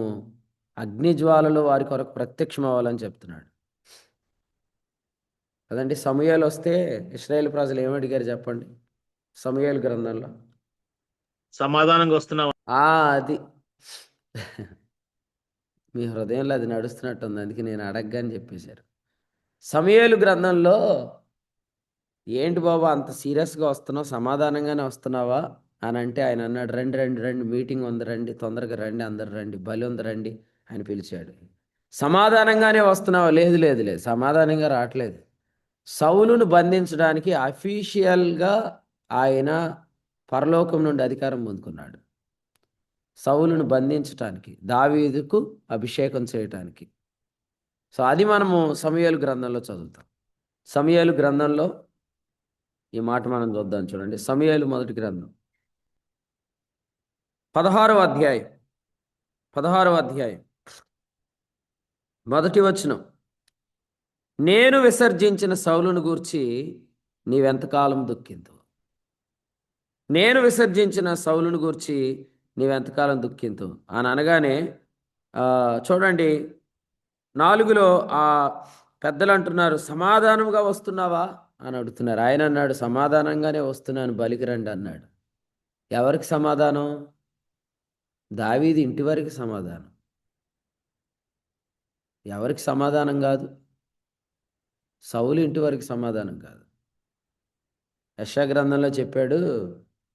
Speaker 1: అగ్ని జ్వాలలో వారి కొరకు ప్రత్యక్షం అవ్వాలని చెప్తున్నాడు కదండి. సమూయేలు వస్తే ఇశ్రాయేలు ప్రజలు ఏమడిగారు చెప్పండి? సమూయేలు గ్రంథంలో
Speaker 3: సమాధానంగా వస్తున్నావా?
Speaker 1: అది మీ హృదయంలో అది నడుస్తున్నట్టుంది, అందుకే నేను అడగగానే చెప్పేశారు. సమూయేలు గ్రంథంలో ఏంటి బాబా అంత సీరియస్గా వస్తున్నావు, సమాధానంగానే వస్తున్నావా అని అంటే ఆయన అన్నాడు, రండి రండి రండి, మీటింగ్ ఉంది రండి, తొందరగా రండి, అందరు రండి, బలి ఉంది రండి అని పిలిచాడు. సమాధానంగానే వస్తున్నావా? లేదు లేదు లేదు, సమాధానంగా రావట్లేదు. సౌలును బంధించడానికి అఫీషియల్గా ఆయన పరలోకం నుండి అధికారం పొందుకున్నాడు. సౌలును బంధించటానికి, దావీదుకు అభిషేకం చేయటానికి. సో అది మనము సమూయేలు గ్రంథంలో చదువుతాం. సమూయేలు గ్రంథంలో ఈ మాట మనం చూద్దాం. చూడండి, సమూయేలు మొదటి గ్రంథం 16వ అధ్యాయం 1వ వచనం. నేను విసర్జించిన సౌలును గూర్చి నీవెంతకాలం దుఃఖింతువు. నేను విసర్జించిన సౌలును గూర్చి నీవెంతకాలం దుఃఖింతువు అని అనగానే చూడండి 4లో ఆ పెద్దలు అంటున్నారు, సమాధానంగా వస్తున్నావా అని అడుగుతున్నారు. ఆయన అన్నాడు, సమాధానంగానే వస్తున్నాను, బలికి రండి అన్నాడు. ఎవరికి సమాధానం? దావీదు ఇంటి వారికి సమాధానం. ఎవరికి సమాధానం కాదు? సౌలు ఇంటి వారికి సమాధానం కాదు. యెషయా గ్రంథంలో చెప్పాడు,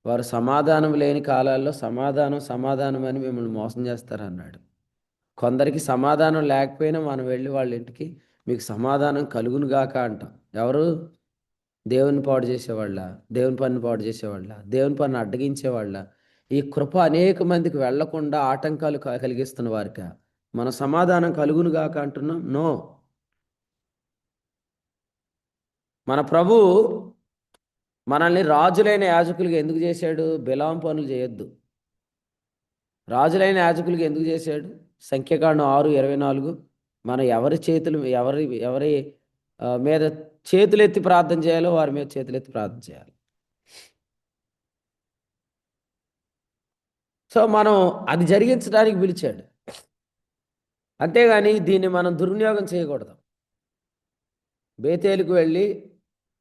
Speaker 1: వారు సమాధానం లేని కాలాల్లో సమాధానం అని మిమ్మల్ని మోసం చేస్తారన్నాడు. కొందరికి సమాధానం లేకపోయినా మనం వెళ్ళి వాళ్ళ ఇంటికి మీకు సమాధానం కలుగును గాక అంటాం. ఎవరు? దేవుని పాడు చేసేవాళ్ళ, దేవుని పని పాడు చేసేవాళ్ళ, దేవుని పని అడ్డగించేవాళ్ళ. ఈ కృప అనేక మందికి వెళ్లకుండా ఆటంకాలు కలిగిస్తున్న వారిక మన సమాధానం కలుగును గాక అంటున్నాం? నో. మన ప్రభు మనల్ని రాజులైన యాజకులుగా ఎందుకు చేశాడు? బిలాం పనులు చేయొద్దు. రాజులైన యాజకులుగా ఎందుకు చేశాడు? సంఖ్యాకాండం 6:24. మనం ఎవరి చేతులు ఎవరి మీద చేతులెత్తి ప్రార్థన చేయాలో వారి మీద చేతులెత్తి ప్రార్థన చేయాలి. సో మనం అది జరిగించడానికి పిలిచాడు. అంతేగాని దీన్ని మనం దుర్వినియోగం చేయకూడదు. బేతేలుకు వెళ్ళి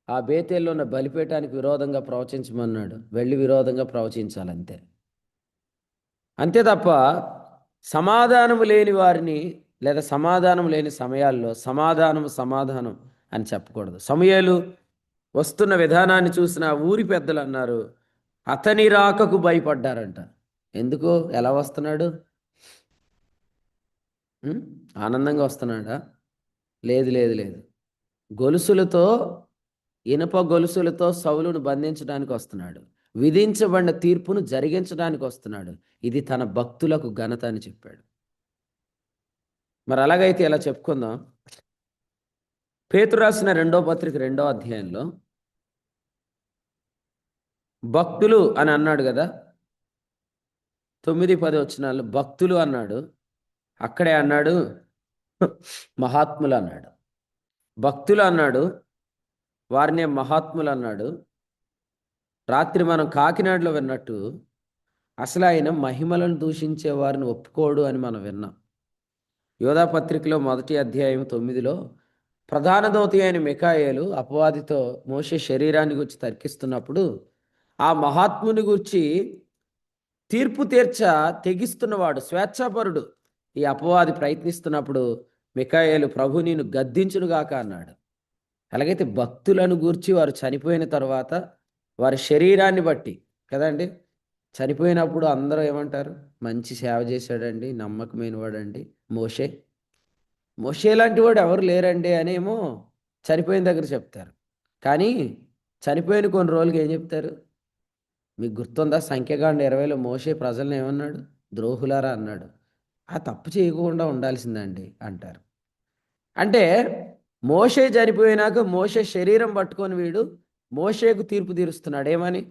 Speaker 1: ఆ బేతేల్లో ఉన్న బలిపీఠానికి విరోధంగా ప్రవచించమన్నాడు. వెళ్ళి విరోధంగా ప్రవచించాలంతే. అంతే తప్ప సమాధానం లేని వారిని లేదా సమాధానం లేని సమయాల్లో సమాధానం అని చెప్పకూడదు. సమూయేలు వస్తున్న విధానాన్ని చూసిన ఆ ఊరి పెద్దలు అన్నారు, అతని రాకకు భయపడ్డారంట. ఎందుకు? ఎలా వస్తున్నాడు? ఆనందంగా వస్తున్నాడా? లేదు లేదు లేదు. గొలుసులతో, ఇనుప గొలుసులతో సౌలును బంధించడానికి వస్తున్నాడు. విధించబడిన తీర్పును జరిగించడానికి వస్తున్నాడు. ఇది తన భక్తులకు ఘనత అని చెప్పాడు. మరి అలాగైతే ఇలా చెప్పుకుందాం. పేతురు రాసిన 2వ పత్రిక 2వ అధ్యాయంలో భక్తులు అని అన్నాడు కదా. 9-10 వచనాలు భక్తులు అన్నాడు. అక్కడే అన్నాడు మహాత్ములు అన్నాడు. భక్తులు అన్నాడు, వారినే మహాత్ములు అన్నాడు. రాత్రి మనం కాకినాడలో విన్నట్టు అసలు ఆయన మహిమలను దూషించే వారిని ఒప్పుకోడు అని మనం విన్నాం. యోధా పత్రికలో 1వ అధ్యాయం 9లో ప్రధాన దూత అయిన మికాయేలు అపవాదితో మోషే శరీరాన్ని గురించి తర్కిస్తున్నప్పుడు ఆ మహాత్ముని గురించి తీర్పు తెగిస్తున్నవాడు, స్వేచ్ఛాపరుడు ఈ అపవాది ప్రయత్నిస్తున్నప్పుడు మికాయేలు ప్రభు నేను గద్దించునుగాక అన్నాడు. అలాగైతే భక్తులను గూర్చి వారు చనిపోయిన తర్వాత వారి శరీరాన్ని బట్టి కదండి, చనిపోయినప్పుడు అందరూ ఏమంటారు? మంచి సేవ చేశాడండి, నమ్మకమైన వాడండి మోషే లాంటి వాడు ఎవరు లేరండి అనేమో చనిపోయిన దగ్గర చెప్తారు. కానీ చనిపోయిన కొన్ని రోజులకి ఏం చెప్తారు? మీకు గుర్తుందా? సంఖ్యాకాండం 20లో మోషే ప్రజలను ఏమన్నాడు? ద్రోహులారా అన్నాడు. ఆ తప్పు చేయకుండా ఉండాల్సిందండి అంటారు. అంటే మోషే చనిపోయినాక మోషే శరీరం పట్టుకొని వీడు మోషేకు తీర్పు తీరుస్తున్నాడు. ఏమని?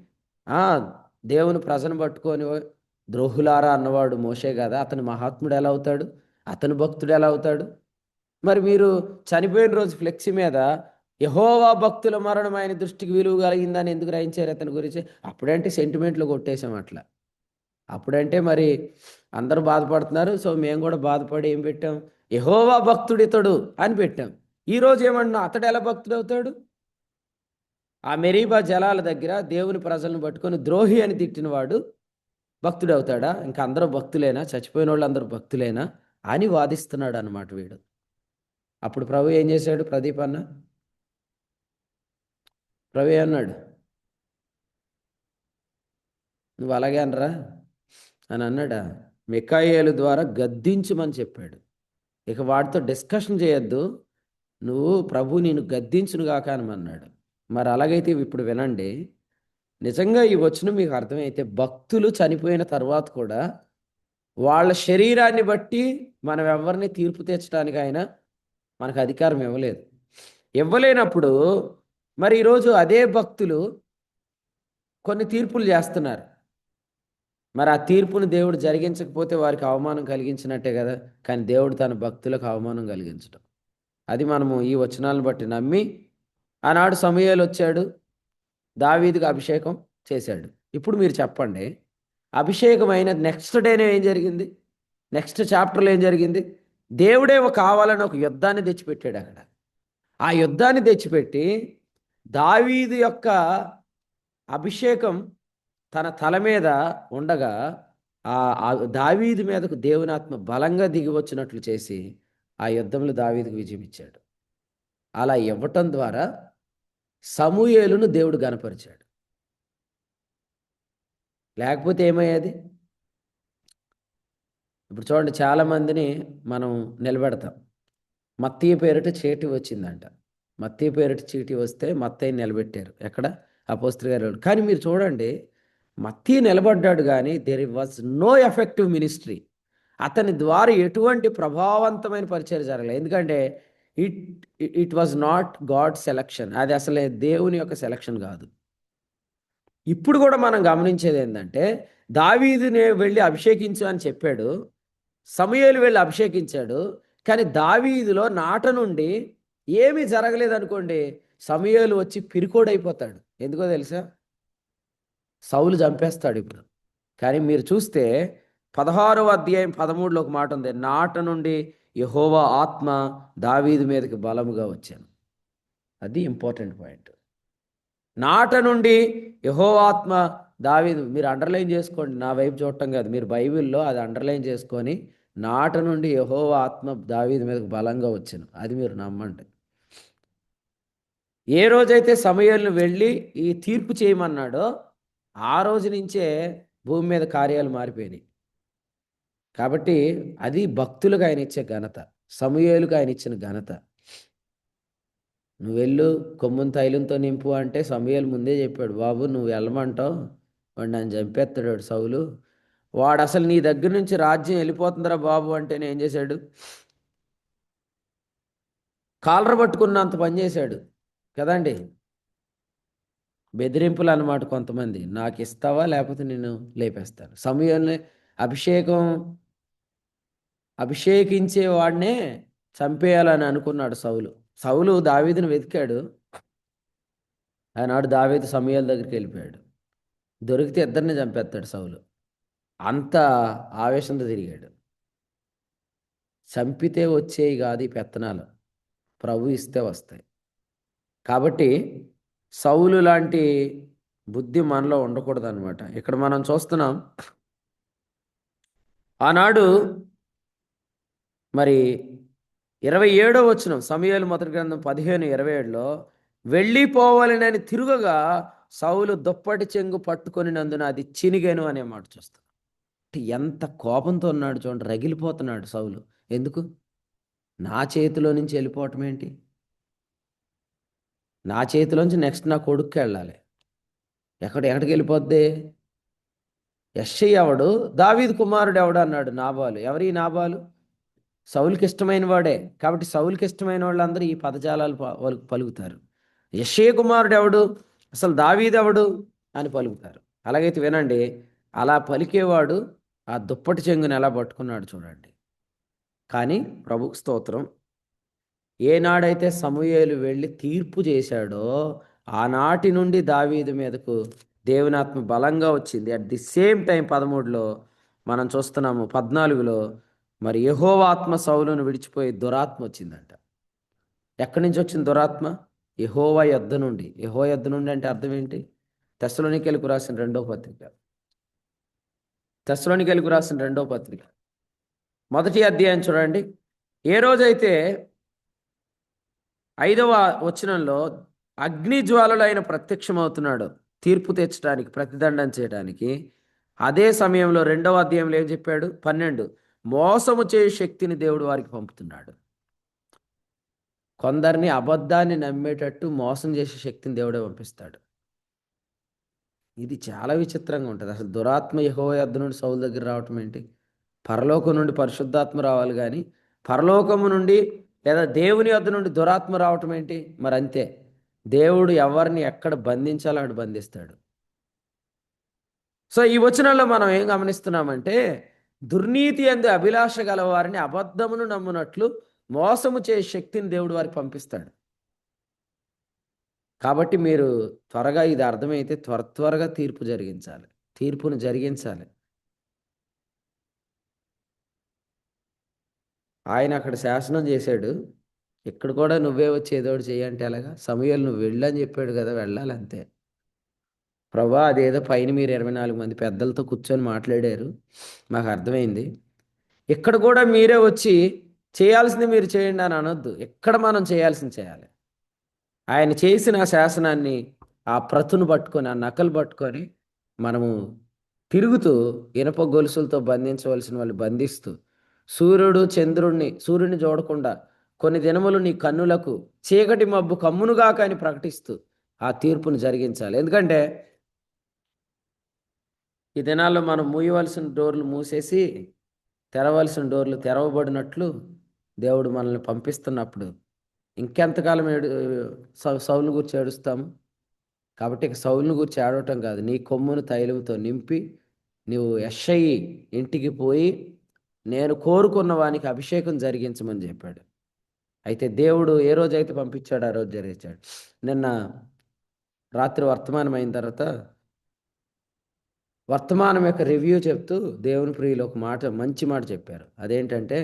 Speaker 1: దేవుని ప్రజను పట్టుకొని ద్రోహులారా అన్నవాడు మోషే కదా, అతను మహాత్ముడు ఎలా అవుతాడు? అతను భక్తుడు ఎలా అవుతాడు? మరి మీరు చనిపోయిన రోజు ఫ్లెక్సీ మీద యెహోవా భక్తుల మరణం ఆయన దృష్టికి విలువ కలిగిందని ఎందుకు గ్రహించారు అతని గురించి? అప్పుడంటే సెంటిమెంట్లు కొట్టేసాం అట్లా. అప్పుడంటే మరి అందరూ బాధపడుతున్నారు, సో మేము కూడా బాధపడి ఏం పెట్టాం? యెహోవా భక్తుడు ఇతడు అని పెట్టాం. ఈరోజు ఏమన్నా అతడు ఎలా భక్తుడు అవుతాడు? ఆ మెరీబా జలాల దగ్గర దేవుని ప్రజలను పట్టుకొని ద్రోహి అని తిట్టినవాడు భక్తుడు అవుతాడా? ఇంకా అందరూ భక్తులేనా? చచ్చిపోయిన వాళ్ళు అందరూ భక్తులేనా అని వాదిస్తున్నాడు అన్నమాట వీడు. అప్పుడు ప్రభు ఏం చేశాడు? ప్రదీప్ అన్న ప్రభు అన్నాడు, నువ్వు అలాగే అనరా అని అన్నాడా? మికాయేలు ద్వారా గద్దించమని చెప్పాడు. ఇక వాడితో డిస్కషన్ చేయొద్దు, నువ్వు ప్రభు నేను గద్దించును గాక అనమన్నాడు. మరి అలాగైతే ఇప్పుడు వినండి, నిజంగా ఈ వచనం మీకు అర్థమైతే భక్తులు చనిపోయిన తర్వాత కూడా వాళ్ళ శరీరాన్ని బట్టి మనం ఎవరిని తీర్పు తెచ్చడానికి ఆయన మనకు అధికారం ఇవ్వలేనప్పుడు మరి ఈరోజు అదే భక్తులు కొన్ని తీర్పులు చేస్తున్నారు. మరి ఆ తీర్పును దేవుడు జరిగించకపోతే వారికి అవమానం కలిగించినట్టే కదా. కానీ దేవుడు తన భక్తులకు అవమానం కలిగించడం, అది మనము ఈ వచనాలను బట్టి నమ్మి ఆనాడు సమూయేలు వచ్చాడు, దావీదుకు అభిషేకం చేశాడు. ఇప్పుడు మీరు చెప్పండి, అభిషేకం అయిన నెక్స్ట్ డేనే ఏం జరిగింది? నెక్స్ట్ చాప్టర్లో ఏం జరిగింది? దేవుడే కావాలని ఒక యుద్ధాన్ని తెచ్చిపెట్టాడు అక్కడ. ఆ యుద్ధాన్ని తెచ్చిపెట్టి దావీదు యొక్క అభిషేకం తన తల మీద ఉండగా ఆ దావీదు మీదకు దేవుని ఆత్మ బలంగా దిగి వచ్చినట్లు చేసి ఆ యుద్ధంలో దావీదుకు విజయం ఇచ్చాడు. అలా ఇవ్వటం ద్వారా సమూయేలును దేవుడు గణపరిచాడు. లేకపోతే ఏమయ్యేది? ఇప్పుడు చూడండి, చాలామందిని మనం నిలబెడతాం. మత్తయి పేరిట చీటీ వచ్చిందంట. మత్తయి పేరిట చీటీ వస్తే మత్తయి నిలబెట్టారు. ఎక్కడ? అపోస్తలుల గారు. కానీ మీరు చూడండి, మత్తయి నిలబడ్డాడు కానీ there was no effective ministry. అతని ద్వారా ఎటువంటి ప్రభావవంతమైన పరిచయం జరగలేదు. ఎందుకంటే it was not God selection. అది అసలే దేవుని యొక్క సెలక్షన్ కాదు. ఇప్పుడు కూడా మనం గమనించేది ఏంటంటే, దావీదుని వెళ్ళి అభిషేకించు అని చెప్పాడు. సమూయేలు వెళ్ళి అభిషేకించాడు. కానీ దావీదులో నాట నుండి ఏమీ జరగలేదనుకోండి, సమూయేలు వచ్చి పిరికోడైపోతాడు. ఎందుకో తెలుసా? సౌలు చంపేస్తాడు ఇప్పుడు. కానీ మీరు చూస్తే 16వ అధ్యాయం 13లో ఒక మాట ఉంది, నాట నుండి యెహోవా ఆత్మ దావీదు మీదకి బలముగా వచ్చాను. అది ఇంపార్టెంట్ పాయింట్. నాట నుండి యెహోవా ఆత్మ దావీదు, మీరు అండర్లైన్ చేసుకోండి, నా వైపు చూడటం కాదు, మీరు బైబిల్లో అది అండర్లైన్ చేసుకొని, నాట నుండి యెహోవా ఆత్మ దావీదు మీదకి బలంగా వచ్చాను, అది మీరు నమ్మండి. ఏ రోజైతే సమూయేలును వెళ్ళి ఈ తీర్పు చేయమన్నాడో ఆ రోజు నుంచే భూమి మీద కార్యాలు మారిపోయినాయి. కాబట్టి అది భక్తులకు ఆయన ఇచ్చే ఘనత, సమూయేలుకు ఆయన ఇచ్చిన ఘనత. నువ్వు వెళ్ళు కొమ్మును తైలంతో నింపు అంటే సమూయేలు ముందే చెప్పాడు, బాబు నువ్వు వెళ్ళమంటావు, వాడు నన్ను చంపేస్తాడు వాడు సౌలు, వాడు అసలు నీ దగ్గర నుంచి రాజ్యం వెళ్ళిపోతుందిరా బాబు అంటే ఏం చేశాడు? కాలర పట్టుకున్నంత పని చేశాడు కదండి. బెదిరింపులు అన్నమాట కొంతమంది, నాకు ఇస్తావా లేకపోతే నేను లేపేస్తాను. సమూయేలుని అభిషేకించే వాడినే చంపేయాలని అనుకున్నాడు సౌలు. సౌలు దావీదుని వెతికాడు, ఆనాడు దావీదు సమూయేలు దగ్గరికి వెళ్ళిపోయాడు. దొరికితే ఇద్దరిని చంపేస్తాడు సౌలు, అంత ఆవేశంతో తిరిగాడు. చంపితే వచ్చేవి కాదు ఈ పెత్తనాలు, ప్రభు ఇస్తే వస్తాయి. కాబట్టి సౌలు లాంటి బుద్ధి మనలో ఉండకూడదు అనమాట. ఇక్కడ మనం చూస్తున్నాం, ఆనాడు మరి 27వ వచనం సమూయేలు మొదటి గ్రంథం 15:27లో, వెళ్ళిపోవాలని తిరుగగా సౌలు దుప్పటి చెంగు పట్టుకొనినందున అది చినిగెను అనే మాట చూస్తాం. అంటే ఎంత కోపంతో ఉన్నాడు చూడండి, రగిలిపోతున్నాడు సౌలు. ఎందుకు? నా చేతిలో నుంచి వెళ్ళిపోవటం ఏంటి? నా చేతిలోంచి నెక్స్ట్ నా కొడుక్కి వెళ్ళాలి. ఎక్కడికి వెళ్ళిపోద్ది? యెష్షయి ఎవడు, దావీదు కుమారుడు ఎవడు అన్నాడు నాబాలు. ఎవరి నాబాలు? సౌలుకి ఇష్టమైన వాడే. కాబట్టి సౌలుకి ఇష్టమైన వాళ్ళందరూ ఈ పదజాలాలు పలుకుతారు. యెష్షయి కుమారుడు ఎవడు, అసలు దావీదు ఎవడు అని పలుకుతారు. అలాగైతే వినండి, అలా పలికేవాడు ఆ దుప్పటి చెంగుని ఎలా పట్టుకున్నాడు చూడండి. కానీ ప్రభుకు స్తోత్రం, ఏనాడైతే సమూయేలు వెళ్ళి తీర్పు చేశాడో ఆనాటి నుండి దావీదు మీదకు దేవుని ఆత్మ బలంగా వచ్చింది. అట్ ది సేమ్ టైం 13లో మనం చూస్తున్నాము, 14లో మరి యెహోవా ఆత్మ సౌలును విడిచిపోయి దురాత్మ వచ్చిందంట. ఎక్కడి నుంచి వచ్చింది దురాత్మ? యెహోవా యొద్ద నుండి. యెహోవా యొద్ద నుండి అంటే అర్థం ఏంటి? తెస్సలోనికీయులకు రాసిన రెండో పత్రిక మొదటి అధ్యాయం చూడండి. ఏ రోజైతే 5వ వచనంలో అగ్ని జ్వాలలు ఆయన ప్రత్యక్షమవుతున్నాడు తీర్పు తెచ్చడానికి, ప్రతిదండం చేయడానికి, అదే సమయంలో 2వ అధ్యాయంలో ఏం చెప్పాడు? 12 మోసము చేయు శక్తిని దేవుడు వారికి పంపుతున్నాడు. కొందరిని అబద్ధాన్ని నమ్మేటట్టు మోసం చేసే శక్తిని దేవుడే పంపిస్తాడు. ఇది చాలా విచిత్రంగా ఉంటుంది. అసలు దురాత్మ యెహోవా యొద్ద నుండి సౌలు దగ్గర రావటం ఏంటి? పరలోకం నుండి పరిశుద్ధాత్మ రావాలి, కానీ పరలోకము నుండి లేదా దేవుని యొద్ద నుండి దురాత్మ రావటం ఏంటి? మరి అంతే, దేవుడు ఎవరిని ఎక్కడ బంధించాలో అక్కడ బంధిస్తాడు. సో ఈ వచనంలో మనం ఏం గమనిస్తున్నామంటే, దుర్నీతి యందు అభిలాష గల వారిని అబద్ధమును నమ్మునట్లు మోసము చేసే శక్తిని దేవుడు వారికి పంపిస్తాడు. కాబట్టి మీరు త్వరగా ఇది అర్థమైతే త్వరగా తీర్పును జరిగించాలి. ఆయన అక్కడ శాసనం చేశాడు, ఇక్కడ కూడా నువ్వే వచ్చి ఏదో ఒకటి చెయ్యంటే ఎలాగా? సమూయేలు నువ్వు వెళ్ళని చెప్పాడు కదా, వెళ్ళాలి అంతే. ప్రభా అదేదో పైన మీరు 24 మంది పెద్దలతో కూర్చొని మాట్లాడారు, మాకు అర్థమైంది, ఇక్కడ కూడా మీరే వచ్చి చేయాల్సింది మీరు చేయండి అని అనొద్దు. ఎక్కడ మనం చేయాల్సింది చేయాలి. ఆయన చేసిన శాసనాన్ని, ఆ ప్రతును పట్టుకొని, ఆ నకలు పట్టుకొని మనము తిరుగుతూ ఇనప గొలుసులతో బంధించవలసిన వాళ్ళు బంధిస్తూ, సూర్యుడిని చూడకుండా కొన్ని దినములు నీ కన్నులకు చీకటి మబ్బు కమ్మునుగా కానీ ప్రకటిస్తూ ఆ తీర్పును జరిగించాలి. ఎందుకంటే ఈ దినాల్లో మనం మూయవలసిన డోర్లు మూసేసి తెరవలసిన డోర్లు తెరవబడినట్లు దేవుడు మనల్ని పంపిస్తున్నప్పుడు ఇంకెంతకాలం సౌలుని గురించి ఏడుస్తాము? కాబట్టి ఇక సౌలుని గురించి ఏడవటం కాదు, నీ కొమ్మును తైలంతో నింపి నువ్వు యెష్షయి ఇంటికి పోయి నేను కోరుకున్న వానికి అభిషేకం జరిగించమని చెప్పాడు. అయితే దేవుడు ఏ రోజైతే పంపించాడు ఆ రోజు జరిగించాడు. నిన్న రాత్రి వర్తమానం అయిన తర్వాత వర్తమానం యొక్క రివ్యూ చెప్తూ దేవుని ప్రియులు ఒక మాట, మంచి మాట చెప్పారు. అదేంటంటే,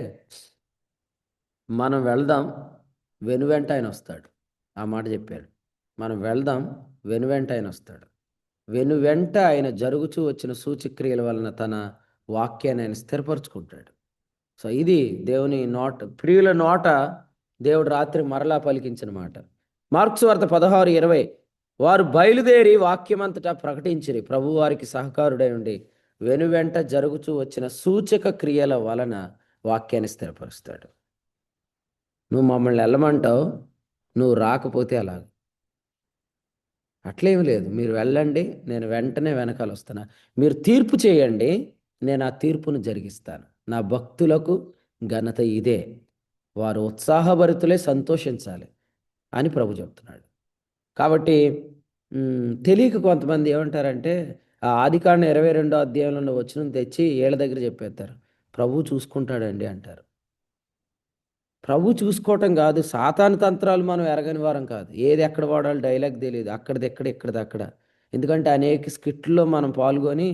Speaker 1: మనం వెళ్దాం, వెనువెంట ఆయన వస్తాడు. ఆ మాట చెప్పారు. మనం వెళ్దాం, వెనువెంట ఆయన వస్తాడు. వెనువెంట ఆయన జరుగుచూ వచ్చిన సూచక్రియల వలన తన వాక్యాన్ని ఆయన స్థిరపరచుకుంటాడు. సో ఇది దేవుని నోట, ప్రియుల నోట దేవుడు రాత్రి మరలా పలికించిన మాట. మార్క్స్ వార్త 16:20, వారు బయలుదేరి వాక్యమంతటా ప్రకటించిరి, ప్రభు వారికి సహకారుడై ఉండి వెనువెంట జరుగుచూ వచ్చిన సూచక క్రియల వలన వాక్యాన్ని స్థిరపరుస్తాడు. నువ్వు మమ్మల్ని వెళ్ళమంటావు, నువ్వు రాకపోతే అలాగ. అట్లేమి లేదు, మీరు వెళ్ళండి, నేను వెంటనే వెనకాల వస్తాను. మీరు తీర్పు చేయండి, నేను ఆ తీర్పును జరిగిస్తాను. నా భక్తులకు ఘనత ఇదే, వారు ఉత్సాహభరితులై సంతోషించాలి అని ప్రభు చెప్తున్నాడు. కాబట్టి తెలియక కొంతమంది ఏమంటారంటే, ఆ ఆదికాండం 22వ అధ్యాయంలో వచనం తెచ్చి ఏళ్ళ దగ్గర చెప్పేస్తారు, ప్రభు చూసుకుంటాడండి అంటారు. ప్రభు చూసుకోవటం కాదు, సాతాను తంత్రాలు మనం ఎరగని వారం కాదు. ఏది ఎక్కడ వాడాలి డైలాగ్ తెలియదు, అక్కడిది ఎక్కడ, ఇక్కడిది అక్కడ. ఎందుకంటే అనేక స్కిట్లో మనం పాల్గొని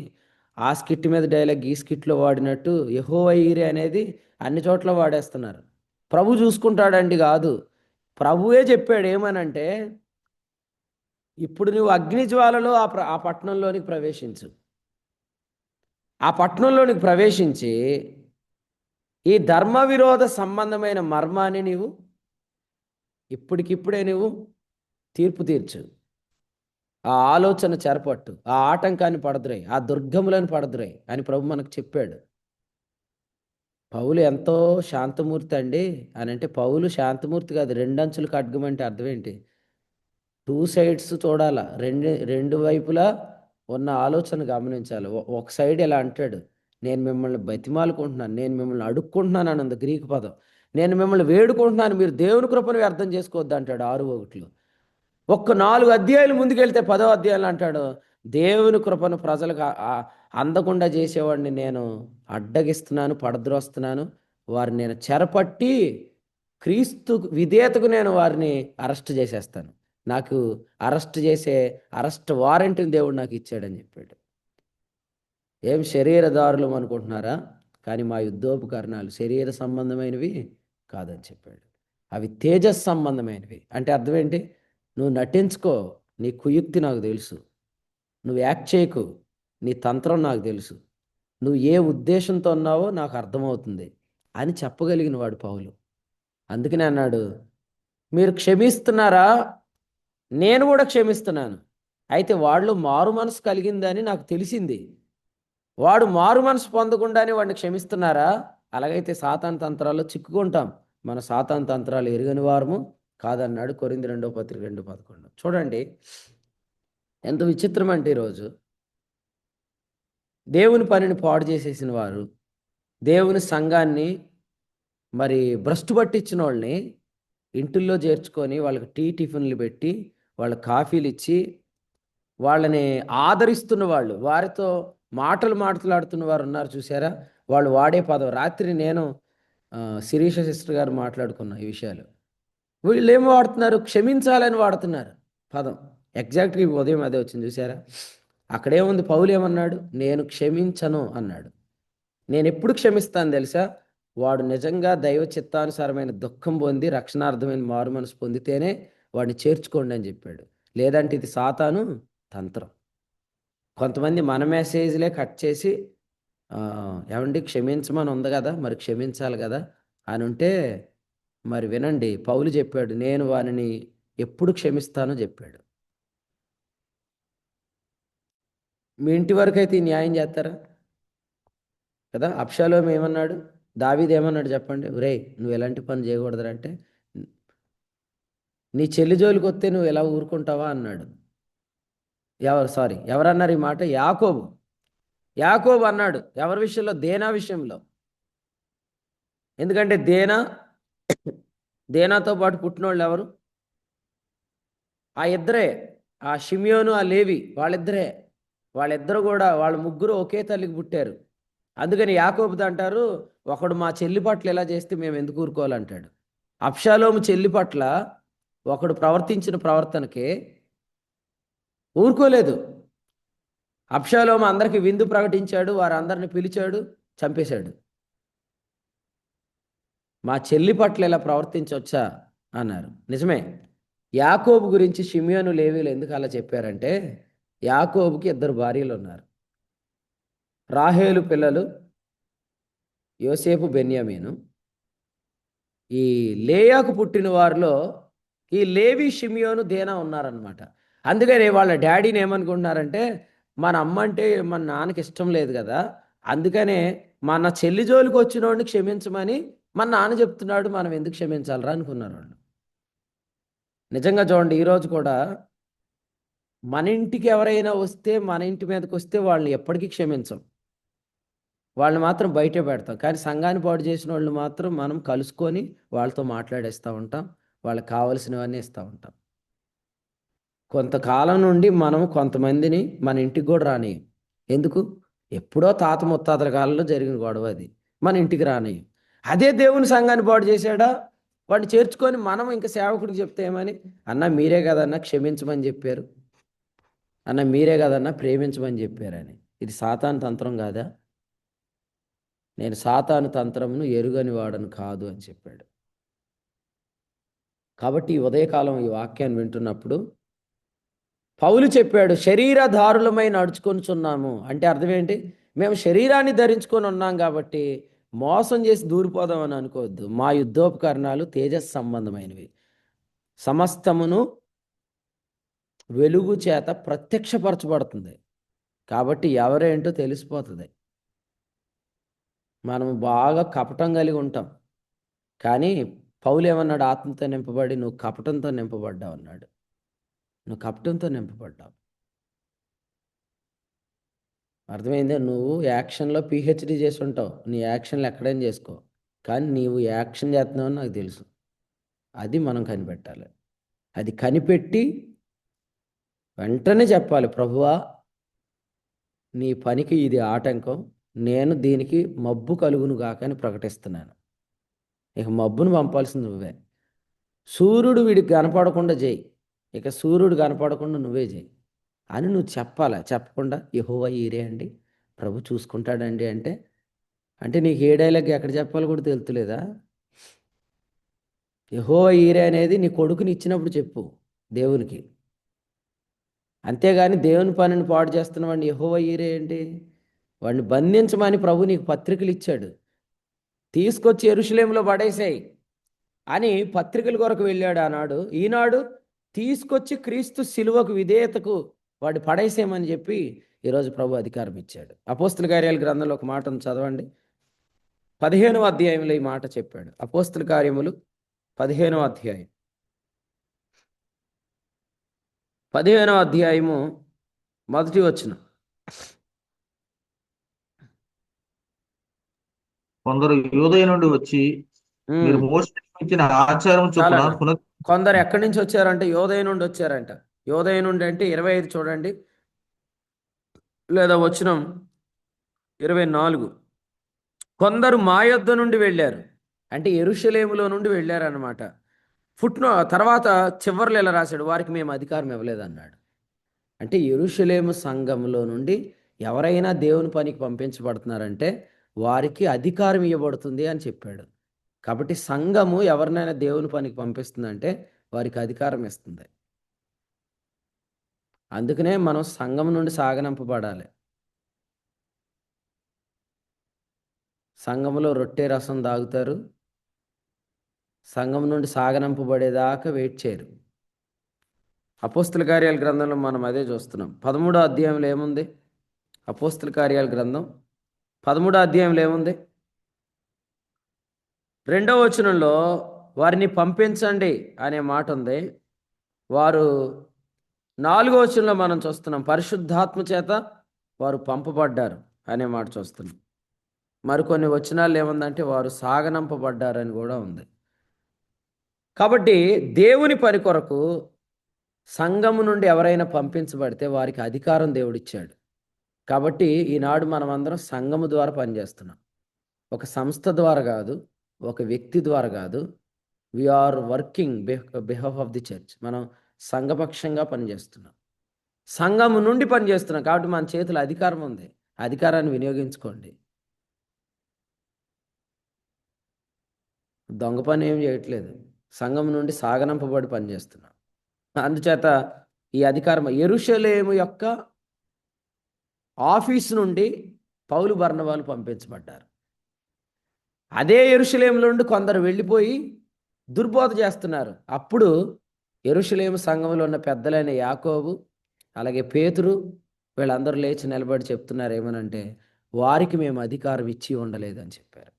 Speaker 1: ఆ స్కిట్ మీద డైలాగ్ ఈ స్కిట్లో వాడినట్టు యెహోవా ఈరే అనేది అన్ని చోట్ల వాడేస్తున్నారు. ప్రభు చూసుకుంటాడండి కాదు, ప్రభువే చెప్పాడు ఏమనంటే, ఇప్పుడు నువ్వు అగ్నిజ్వాలలో ఆ పట్టణంలోనికి ప్రవేశించు. ఆ పట్టణంలోనికి ప్రవేశించి ఈ ధర్మ విరోధ సంబంధమైన మర్మాన్ని నీవు ఇప్పటికిప్పుడే నువ్వు తీర్పు తీర్చు. ఆ ఆలోచన చెరపట్టు, ఆ ఆటంకాన్ని పడదురై, ఆ దుర్గములను పడదురై అని ప్రభు మనకు చెప్పాడు. పౌలు ఎంతో శాంతమూర్తి అండి అని అంటే, పౌలు శాంతమూర్తి కాదు, రెండంచులు ఖడ్గం అంటే అర్థం ఏంటి? టూ సైడ్స్ చూడాల, రెండు వైపులా ఉన్న ఆలోచన గమనించాలి. ఒక సైడ్ ఎలా అంటాడు, నేను మిమ్మల్ని బతిమాలుకుంటున్నాను, నేను మిమ్మల్ని అడుక్కుంటున్నాను అన్నది గ్రీకు పదం. నేను మిమ్మల్ని వేడుకుంటున్నాను, మీరు దేవుని కృపను వ్యర్థం చేసుకోవద్దు అంటాడు 6:1. ఒక్క 4 అధ్యాయులు ముందుకెళ్తే 10వ అధ్యాయులు అంటాడు, దేవుని కృపను ప్రజలకు అందకుండా చేసేవాడిని నేను అడ్డగిస్తున్నాను, పడద్రోస్తున్నాను, వారిని నేను చెరపట్టి క్రీస్తు విధేయతకు నేను వారిని అరెస్ట్ చేసేస్తాను, నాకు అరెస్ట్ చేసే అరెస్ట్ వారెంట్ని దేవుడు నాకు ఇచ్చాడని చెప్పాడు. ఏం శరీరదారులం అనుకుంటున్నారా? కానీ మా యుద్ధోపకరణాలు శరీర సంబంధమైనవి కాదని చెప్పాడు, అవి తేజస్ సంబంధమైనవి. అంటే అర్థం ఏంటి? నువ్వు నటించుకో, నీ కుయుక్తి నాకు తెలుసు, నువ్వు యాక్ట్ చేయకు, నీ తంత్రం నాకు తెలుసు, నువ్వు ఏ ఉద్దేశంతో ఉన్నావో నాకు అర్థమవుతుంది అని చెప్పగలిగిన వాడు పౌలు. అందుకనే అన్నాడు, మీరు క్షమిస్తున్నారా? నేను కూడా క్షమిస్తున్నాను. అయితే వాళ్ళు మారు మనసు కలిగిందని నాకు తెలిసింది, వాడు మారు మనసు పొందకుండానే వాడిని క్షమిస్తున్నారా? అలాగైతే సాతాను తంత్రాల్లో చిక్కుకుంటాం. మన సాతాను తంత్రాలు ఎరుగని వారము కాదన్నాడు కొరింథీ 2వ పత్రిక 2:11. చూడండి ఎంత విచిత్రం అంటే, ఈరోజు దేవుని పనిని పాడు చేసేసిన వారు, దేవుని సంఘాన్ని మరి భ్రష్టు పట్టించిన వాళ్ళని ఇంటిల్లో చేర్చుకొని వాళ్ళకి టిఫిన్లు పెట్టి వాళ్ళ కాఫీలు ఇచ్చి వాళ్ళని ఆదరిస్తున్న వాళ్ళు, వారితో మాట్లాడుతున్న వారు ఉన్నారు చూసారా? వాళ్ళు వాడే పదం, రాత్రి నేను శిరీష సిస్టర్ గారు మాట్లాడుకున్న ఈ విషయాలు, వీళ్ళు ఏం వాడుతున్నారు? క్షమించాలని వాడుతున్నారు పదం. ఎగ్జాక్ట్గా ఉదయం అదే వచ్చింది చూసారా? అక్కడేముంది, పౌలు ఏమన్నాడు? నేను క్షమించను అన్నాడు. నేను ఎప్పుడు క్షమిస్తాను తెలుసా? వాడు నిజంగా దైవ చిత్తానుసారమైన దుఃఖం పొంది రక్షణార్థమైన మారు మనసు పొందితేనే వాడిని చేర్చుకోండి అని చెప్పాడు. లేదంటే ఇది సాతాను తంత్రం. కొంతమంది మన మెసేజ్లే కట్ చేసి ఏమండి క్షమించమని ఉంది కదా, మరి క్షమించాలి కదా అని ఉంటే, మరి వినండి, పౌలు చెప్పాడు, నేను వానిని ఎప్పుడు క్షమిస్తానో చెప్పాడు. మీ ఇంటి వరకు అయితే ఈ న్యాయం చేస్తారా కదా? అబ్షాలోము ఏమన్నాడు, దావీదు ఏమన్నాడు చెప్పండి? ఒరేయ్, నువ్వు ఎలాంటి పని చేయకూడదురా అంటే, నీ చెల్లి జోలికి వస్తే నువ్వు ఎలా ఊరుకుంటావా అన్నాడు. ఎవరన్నారు ఈ మాట? యాకోబు అన్నాడు. ఎవరి విషయంలో? దేనా విషయంలో. ఎందుకంటే దేనాతో పాటు పుట్టినోళ్ళు ఎవరు? ఆ ఇద్దరే, ఆ షిమియోను, ఆ లేవి, వాళ్ళిద్దరు కూడా, వాళ్ళ ముగ్గురు ఒకే తల్లికి పుట్టారు. అందుకని యాకోబుతో అంటారు, ఒకడు మా చెల్లి పట్ల ఇలా చేస్తే మేము ఎందుకు ఊరుకోవాలంటాడు. అబ్షాలోము చెల్లి పట్ల ఒకడు ప్రవర్తించిన ప్రవర్తనకి ఊరుకోలేదు. అబ్షాలోము అందరికి విందు ప్రకటించాడు, వారందరిని పిలిచాడు, చంపేశాడు. మా చెల్లి పట్ల ఇలా ప్రవర్తించవచ్చా అన్నారు. నిజమే. యాకోబు గురించి షిమియోను లేవీలు ఎందుకు అలా చెప్పారంటే, యాకోబుకి 2 భార్యలు ఉన్నారు. రాహేలు పిల్లలు యోసేపు, బెన్యామీను. ఈ లేయాకు పుట్టిన వారిలో ఈ లేవి, షిమియోను, దేనా ఉన్నారనమాట. అందుకని వాళ్ళ డాడీని ఏమనుకుంటున్నారంటే, మన అమ్మ అంటే మన నాన్నకి ఇష్టం లేదు కదా, అందుకనే మన చెల్లి జోలికి వచ్చిన వాడిని క్షమించమని మన నాన్న చెప్తున్నాడు, మనం ఎందుకు క్షమించాలరా అనుకున్నారు వాళ్ళు. నిజంగా చూడండి, ఈరోజు కూడా మన ఇంటికి ఎవరైనా వస్తే, మన ఇంటి మీదకి వస్తే వాళ్ళని ఎప్పటికీ క్షమించం. వాళ్ళని మాత్రం బయటే పెడతాం. కానీ సంఘాన్ని పాడు చేసిన వాళ్ళు మాత్రం మనం కలుసుకొని వాళ్ళతో మాట్లాడేస్తూ ఉంటాం, వాళ్ళకి కావలసినవన్నీ ఇస్తూ ఉంటాం. కొంతకాలం నుండి మనం కొంతమందిని మన ఇంటికి కూడా రానియం. ఎందుకు? ఎప్పుడో తాత ముత్తాతల కాలంలో జరిగిన గొడవ అది, మన ఇంటికి రానియం. అదే దేవుని సంఘాన్ని పాడు చేశాడా, వాడిని చేర్చుకొని మనం ఇంకా సేవకుడికి చెప్తే ఏమని, అన్న మీరే కదన్నా క్షమించమని చెప్పారు, అన్న మీరే కదన్నా ప్రేమించమని చెప్పారని. ఇది సాతాను తంత్రం కాదా? నేను సాతాను తంత్రమును ఎరుగని వాడను కాదు అని చెప్పాడు. కాబట్టి ఈ ఉదయకాలం ఈ వాక్యాన్ని వింటున్నప్పుడు పౌలు చెప్పాడు, శరీరధారులమై నడుచుకొనుచున్నాము అంటే అర్థం ఏంటి? మేము శరీరాన్ని ధరించుకొని ఉన్నాం కాబట్టి మోసం చేసి దూరిపోదామని అనుకోవద్దు. మా యుద్ధోపకరణాలు తేజస్ సంబంధమైనవి, సమస్తమును వెలుగు చేత ప్రత్యక్షపరచబడుతుంది. కాబట్టి ఎవరేంటో తెలిసిపోతుంది. మనం బాగా కపటం కలిగి ఉంటాం, కానీ పౌలు ఏమన్నాడు? ఆత్మతో నింపబడి నువ్వు కపటంతో నింపబడ్డావు అన్నాడు. నువ్వు కపటంతో నింపబడ్డావు. అర్థమైందే? నువ్వు యాక్షన్లో పిహెచ్డి చేసి ఉంటావు, నీ యాక్షన్లు ఎక్కడైనా చేసుకో, కానీ నీవు యాక్షన్ చేస్తున్నావని నాకు తెలుసు. అది మనం కనిపెట్టాలి. అది కనిపెట్టి వెంటనే చెప్పాలి, ప్రభువా నీ పనికి ఇది ఆటంకం, నేను దీనికి మబ్బు కలుగును గాక అని ప్రకటిస్తున్నాను. ఇక మబ్బును పంపాల్సింది నువ్వే. సూర్యుడు వీడికి కనపడకుండా చేయి, ఇక సూర్యుడు కనపడకుండా నువ్వే చేయి అని నువ్వు చెప్పాలా. చెప్పకుండా యెహోవా ఈరే అండి, ప్రభు చూసుకుంటాడండి అంటే, అంటే నీకు ఏ డైలాగ్ ఎక్కడ చెప్పాలో కూడా తెలుతులేదా? యెహోవా ఈరే అనేది నీ కొడుకుని ఇచ్చినప్పుడు చెప్పు దేవునికి. అంతేగాని దేవుని పనిని పాడు చేస్తున్న వాడిని యెహోవా ఈరే ఏంటి? వాడిని బంధించమని ప్రభు నీకు పత్రికలు ఇచ్చాడు, తీసుకొచ్చి యెరూషలేములో పడేసాయి అని పత్రికల కొరకు వెళ్ళాడు ఆనాడు. ఈనాడు తీసుకొచ్చి క్రీస్తు శిలువకు విధేయతకు వాడు పడేసేయమని చెప్పి ఈరోజు ప్రభు అధికారం ఇచ్చాడు. అపోస్తుల కార్యాల గ్రంథంలో ఒక మాట ఉంది, చదవండి. 15వ అధ్యాయంలో ఈ మాట చెప్పాడు. అపోస్తుల కార్యములు 15వ అధ్యాయం, 15వ అధ్యాయము మొదటి వచనం.
Speaker 2: కొందరు యూదయ నుండి వచ్చి మీరు మోషే ఇచ్చిన ఆచారం చొప్పున
Speaker 1: చాలండి. కొందరు ఎక్కడి నుంచి వచ్చారంటే యోదయ నుండి వచ్చారంట. యోదయ నుండి అంటే 25 చూడండి, లేదా వచనం 24. కొందరు మా యొద్ద నుండి వెళ్ళారు అంటే యెరూషలేములో నుండి వెళ్ళారన్నమాట. తర్వాత చివర్లో ఇలా రాశాడు, వారికి మేము అధికారం ఇవ్వలేదన్నాడు. అంటే యెరూషలేము సంఘంలో నుండి ఎవరైనా దేవుని పనికి పంపించబడుతున్నారంటే వారికి అధికారం ఇవ్వబడుతుంది అని చెప్పాడు. కాబట్టి సంఘము ఎవరినైనా దేవుని పనికి పంపిస్తుందంటే వారికి అధికారం ఇస్తుంది. అందుకనే మనం సంఘం నుండి సాగనంపబడాలి. సంఘంలో రొట్టె రసం తాగుతారు, సంఘం నుండి సాగనంపబడేదాకా వెయిట్ చేయరు. అపోస్తుల కార్యాల గ్రంథంలో మనం అదే చూస్తున్నాం. 13వ అధ్యాయంలో ఏముంది? అపోస్తుల కార్యాల గ్రంథం 13వ అధ్యాయంలో ఏముంది? 2వ వచనంలో వారిని పంపించండి అనే మాట ఉంది. వారు 4వ వచనంలో మనం చూస్తున్నాం, పరిశుద్ధాత్మ చేత వారు పంపబడ్డారు అనే మాట చూస్తున్నాం. మరికొన్ని వచనాలు ఏముందంటే వారు సాగనంపబడ్డారని కూడా ఉంది. కాబట్టి దేవుని పని కొరకు సంఘము నుండి ఎవరైనా పంపించబడితే వారికి అధికారం దేవుడిచ్చాడు. కాబట్టి ఈనాడు మనం అందరం సంఘము ద్వారా పనిచేస్తున్నాం. ఒక సంస్థ ద్వారా కాదు, ఒక వ్యక్తి ద్వారా కాదు. We are working behalf of the church. మనం సంఘపక్షంగా పనిచేస్తున్నాం, సంఘము నుండి పనిచేస్తున్నాం. కాబట్టి మన చేతిలో అధికారం ఉంది. అధికారాన్ని వినియోగించుకోండి. దొంగ పని ఏం చేయట్లేదు, సంఘం నుండి సాగనంపబడి పనిచేస్తున్నాం. అందుచేత ఈ అధికారం యెరూషలేము యొక్క ఆఫీస్ నుండి పౌలు బర్నబాలు పంపించబడ్డారు. అదే యెరూషలేములో నుండి కొందరు వెళ్ళిపోయి దుర్బోధ చేస్తున్నారు. అప్పుడు యెరూషలేము సంఘంలో ఉన్న పెద్దలైన యాకోబు, అలాగే పేతురు, వీళ్ళందరూ లేచి నిలబడి చెప్తున్నారు ఏమనంటే, వారికి మేము అధికారం ఇచ్చి ఉండలేదని చెప్పారు.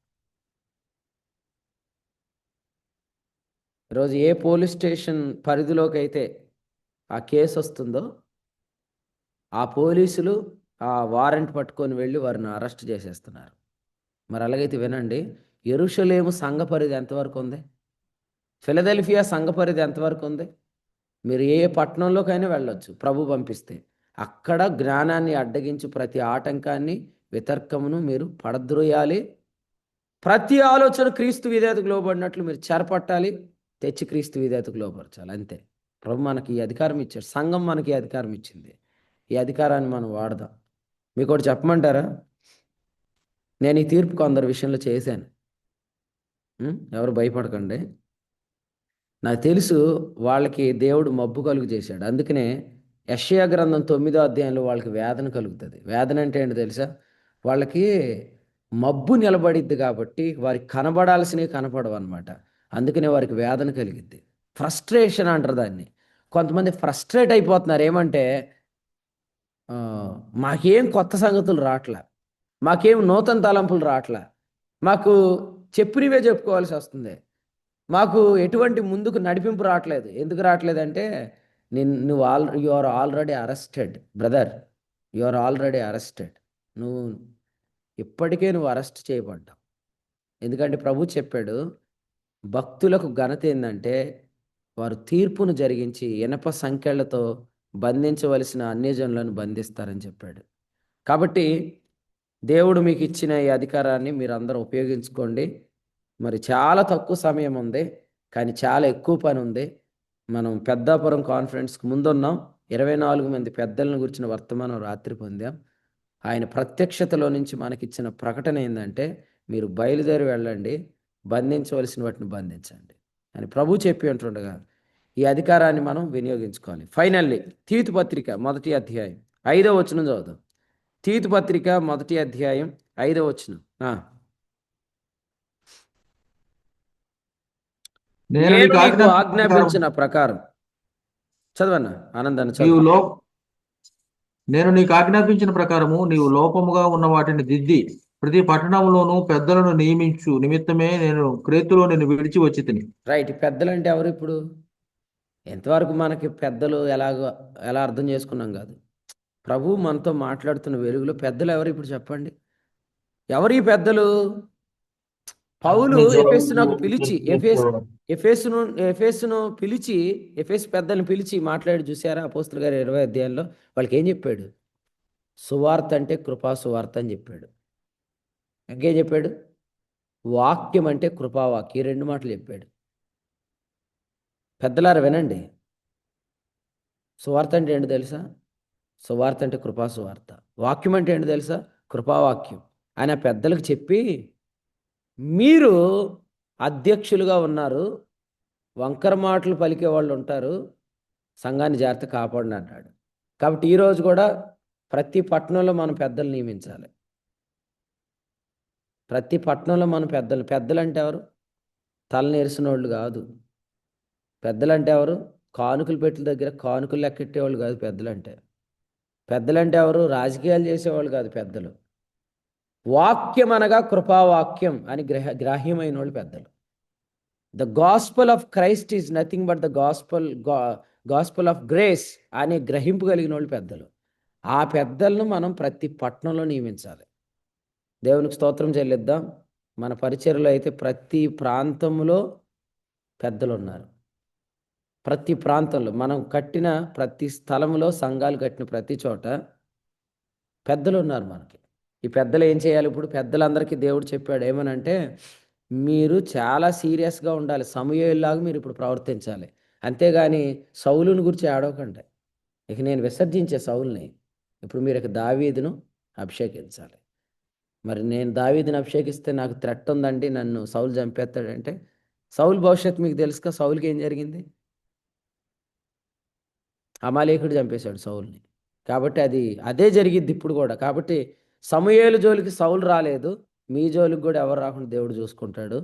Speaker 1: ఈరోజు ఏ పోలీస్ స్టేషన్ పరిధిలోకి అయితే ఆ కేసు వస్తుందో ఆ పోలీసులు ఆ వారెంట్ పట్టుకొని వెళ్ళి వారిని అరెస్ట్ చేసేస్తున్నారు. మరి అలాగైతే వినండి, యెరూషలేము సంఘ పరిధి ఎంతవరకు ఉంది? ఫిలదెల్ఫియా సంఘ పరిధి ఎంతవరకు ఉంది? మీరు ఏ పట్టణంలోకైనా వెళ్ళొచ్చు ప్రభు పంపిస్తే. అక్కడ జ్ఞానాన్ని అడ్డగించి ప్రతి ఆటంకాన్ని, వితర్కమును మీరు పడద్రోయాలి. ప్రతి ఆలోచన క్రీస్తు విధేయతకు లోబడినట్లు మీరు చేరపట్టాలి, తెచ్చి క్రీస్తు విధేయతకు లోపరచాలి. అంతే. ప్రభు మనకి ఈ అధికారం ఇచ్చాడు, సంఘం మనకి ఈ అధికారం ఇచ్చింది. ఈ అధికారాన్ని మనం వాడదాం. మీకు ఒకటి చెప్పమంటారా? నేను ఈ తీర్పు కొందరి విషయంలో చేశాను. ఎవరు భయపడకండి. నాకు తెలుసు వాళ్ళకి దేవుడు మబ్బు కలుగు చేశాడు. అందుకనే యెషయా గ్రంథం 9వ అధ్యాయంలో వాళ్ళకి వేదన కలుగుతుంది. వేదన అంటే ఏంటి తెలుసా? వాళ్ళకి మబ్బు నిలబడిద్ది కాబట్టి వారికి కనబడాల్సినవి కనపడవు అనమాట. అందుకనే వారికి వేదన కలిగిద్ది. ఫ్రస్ట్రేషన్ అంటారు దాన్ని. కొంతమంది ఫ్రస్ట్రేట్ అయిపోతున్నారు. ఏమంటే ఆ, మాకేం కొత్త సంగతులు రావట్లే, మాకేం నూతన తలంపులు రావట్లే, మాకు చెప్పినవే చెప్పుకోవాల్సి వస్తుంది, మాకు ఎటువంటి ముందుకు నడిపింపు రావట్లేదు. ఎందుకు రావట్లేదంటే you are already arrested brother, you are already arrested. నువ్వు ఇప్పటికే అరెస్ట్ చేయబడ్డావు. ఎందుకంటే ప్రభు చెప్పాడు, భక్తులకు ఘనత ఏంటంటే వారు తీర్పును జరిగించి ఇనప సంకెళ్లతో బంధించవలసిన అన్యజనులను బంధిస్తారని చెప్పాడు. కాబట్టి దేవుడు మీకు ఇచ్చిన ఈ అధికారాన్ని మీరు అందరూ ఉపయోగించుకోండి. మరి చాలా తక్కువ సమయం ఉంది, కానీ చాలా ఎక్కువ పని ఉంది. మనం పెద్దాపురం కాన్ఫరెన్స్కి ముందున్నాం. 24 మంది పెద్దలను గురించిన వర్తమానం రాత్రి పొందాం. ఆయన ప్రత్యక్షతలో నుంచి మనకిచ్చిన ప్రకటన ఏంటంటే, మీరు బయలుదేరి వెళ్ళండి, బంధించవలసిన వాటిని బంధించండి అని ప్రభు చెప్పి ఉంటుండగా ఈ అధికారాన్ని మనం వినియోగించుకోవాలి. ఫైనల్లీ తీతు పత్రిక 1వ అధ్యాయం 5వ వచనం చదువుదాం. తీతు పత్రిక 1వ అధ్యాయం 5వ వచనం.
Speaker 2: నేను
Speaker 1: నేను
Speaker 2: నీకు
Speaker 1: నీకు
Speaker 2: ఆజ్ఞాపించిన ప్రకారం
Speaker 1: ఆజ్ఞాపించిన ప్రకారం చదవన్నా ఆనందాన్ని
Speaker 2: నీవు
Speaker 1: చదువు.
Speaker 2: లో నేను నీకు ఆజ్ఞాపించిన ప్రకారము నీవు లోపముగా ఉన్న వాటిని దిద్ది ప్రతి పట్టణంలోనూ పెద్దలను నియమించు నిమిత్తమే నేను క్రేతులో నిన్ను విడిచి వచ్చి తిని.
Speaker 1: రైట్. పెద్దలు అంటే ఎవరు? ఇప్పుడు ఎంతవరకు మనకి పెద్దలు ఎలా అర్థం చేసుకున్నాం కాదు. ప్రభు మనతో మాట్లాడుతున్న వెలుగులో పెద్దలు ఎవరు ఇప్పుడు చెప్పండి? ఎవరు ఈ పెద్దలు? పౌలు ఎఫెసునకు పిలిచి ఎఫెసును పిలిచి ఎఫెసు పెద్దల్ని పిలిచి మాట్లాడి చూసారా అపోస్తలుల గారి 20వ అధ్యాయంలో? వాళ్ళకి ఏం చెప్పాడు? సువార్త అంటే కృపా సువార్త అని చెప్పాడు. ఇంకేం చెప్పాడు? వాక్యం అంటే కృపావాక్యం. ఈ 2 మాటలు చెప్పాడు. పెద్దలారా వినండి, సువార్త అంటే ఏంటి తెలుసా? సువార్త అంటే కృపా సువార్త. వాక్యం అంటే ఏంటి తెలుసా? కృపావాక్యం. ఆయన పెద్దలకు చెప్పి, మీరు అధ్యక్షులుగా ఉన్నారు, వంకర మాటలు పలికే వాళ్ళు ఉంటారు, సంఘాన్ని జాగ్రత్త కాపాడండి అన్నాడు. కాబట్టి ఈరోజు కూడా ప్రతి పట్టణంలో మనం పెద్దలు నియమించాలి. ప్రతి పట్టణంలో మన పెద్దలు అంటే ఎవరు? తల నెరిసిన వాళ్ళు కాదు. పెద్దలంటే ఎవరు? కానుకలు పెట్టిన దగ్గర కానుకలు లెక్కెట్టేవాళ్ళు కాదు పెద్దలంటే. పెద్దలంటే ఎవరు? రాజకీయాలు చేసేవాళ్ళు కాదు పెద్దలు. వాక్యం అనగా కృపావాక్యం అని గ్రాహ్యమైన వాళ్ళు పెద్దలు. The gospel of Christ is nothing but the gospel of grace అనే గ్రహింపు కలిగిన వాళ్ళు పెద్దలు. ఆ పెద్దలను మనం ప్రతి పట్టణంలో నియమించాలి. దేవునికి స్తోత్రం చెల్లిద్దాం. మన పరిచర్యలో అయితే ప్రతి ప్రాంతంలో పెద్దలు ఉన్నారు. ప్రతి ప్రాంతంలో మనం కట్టిన ప్రతి స్థలంలో, సంఘాలు కట్టిన ప్రతి చోట పెద్దలు ఉన్నారు మనకి. ఈ పెద్దలు ఏం చేయాలి ఇప్పుడు? పెద్దలందరికీ దేవుడు చెప్పాడు ఏమనంటే, మీరు చాలా సీరియస్గా ఉండాలి. సమూయేలులాగా మీరు ఇప్పుడు ప్రవర్తించాలి. అంతేగాని సౌలుని గురించి ఏడవకండి. ఇక నేను విసర్జించే సౌలుని. ఇప్పుడు మీరు ఇక దావీదును అభిషేకించాలి. మరి నేను దావీదుని అభిషేకిస్తే నాకు థ్రెట్ ఉందండి, నన్ను సౌలు చంపేస్తాడంటే, సౌలు భవిష్యత్తు మీకు తెలుసుగా. సౌలుకి ఏం జరిగింది? అమాలేకుడు చంపేశాడు సౌలుని. కాబట్టి అదే జరిగిద్ది ఇప్పుడు కూడా. కాబట్టి సమూయేలు జోలికి సౌలు రాలేదు. మీ జోలికి కూడా ఎవరు రాకుండా దేవుడు చూసుకుంటాడు.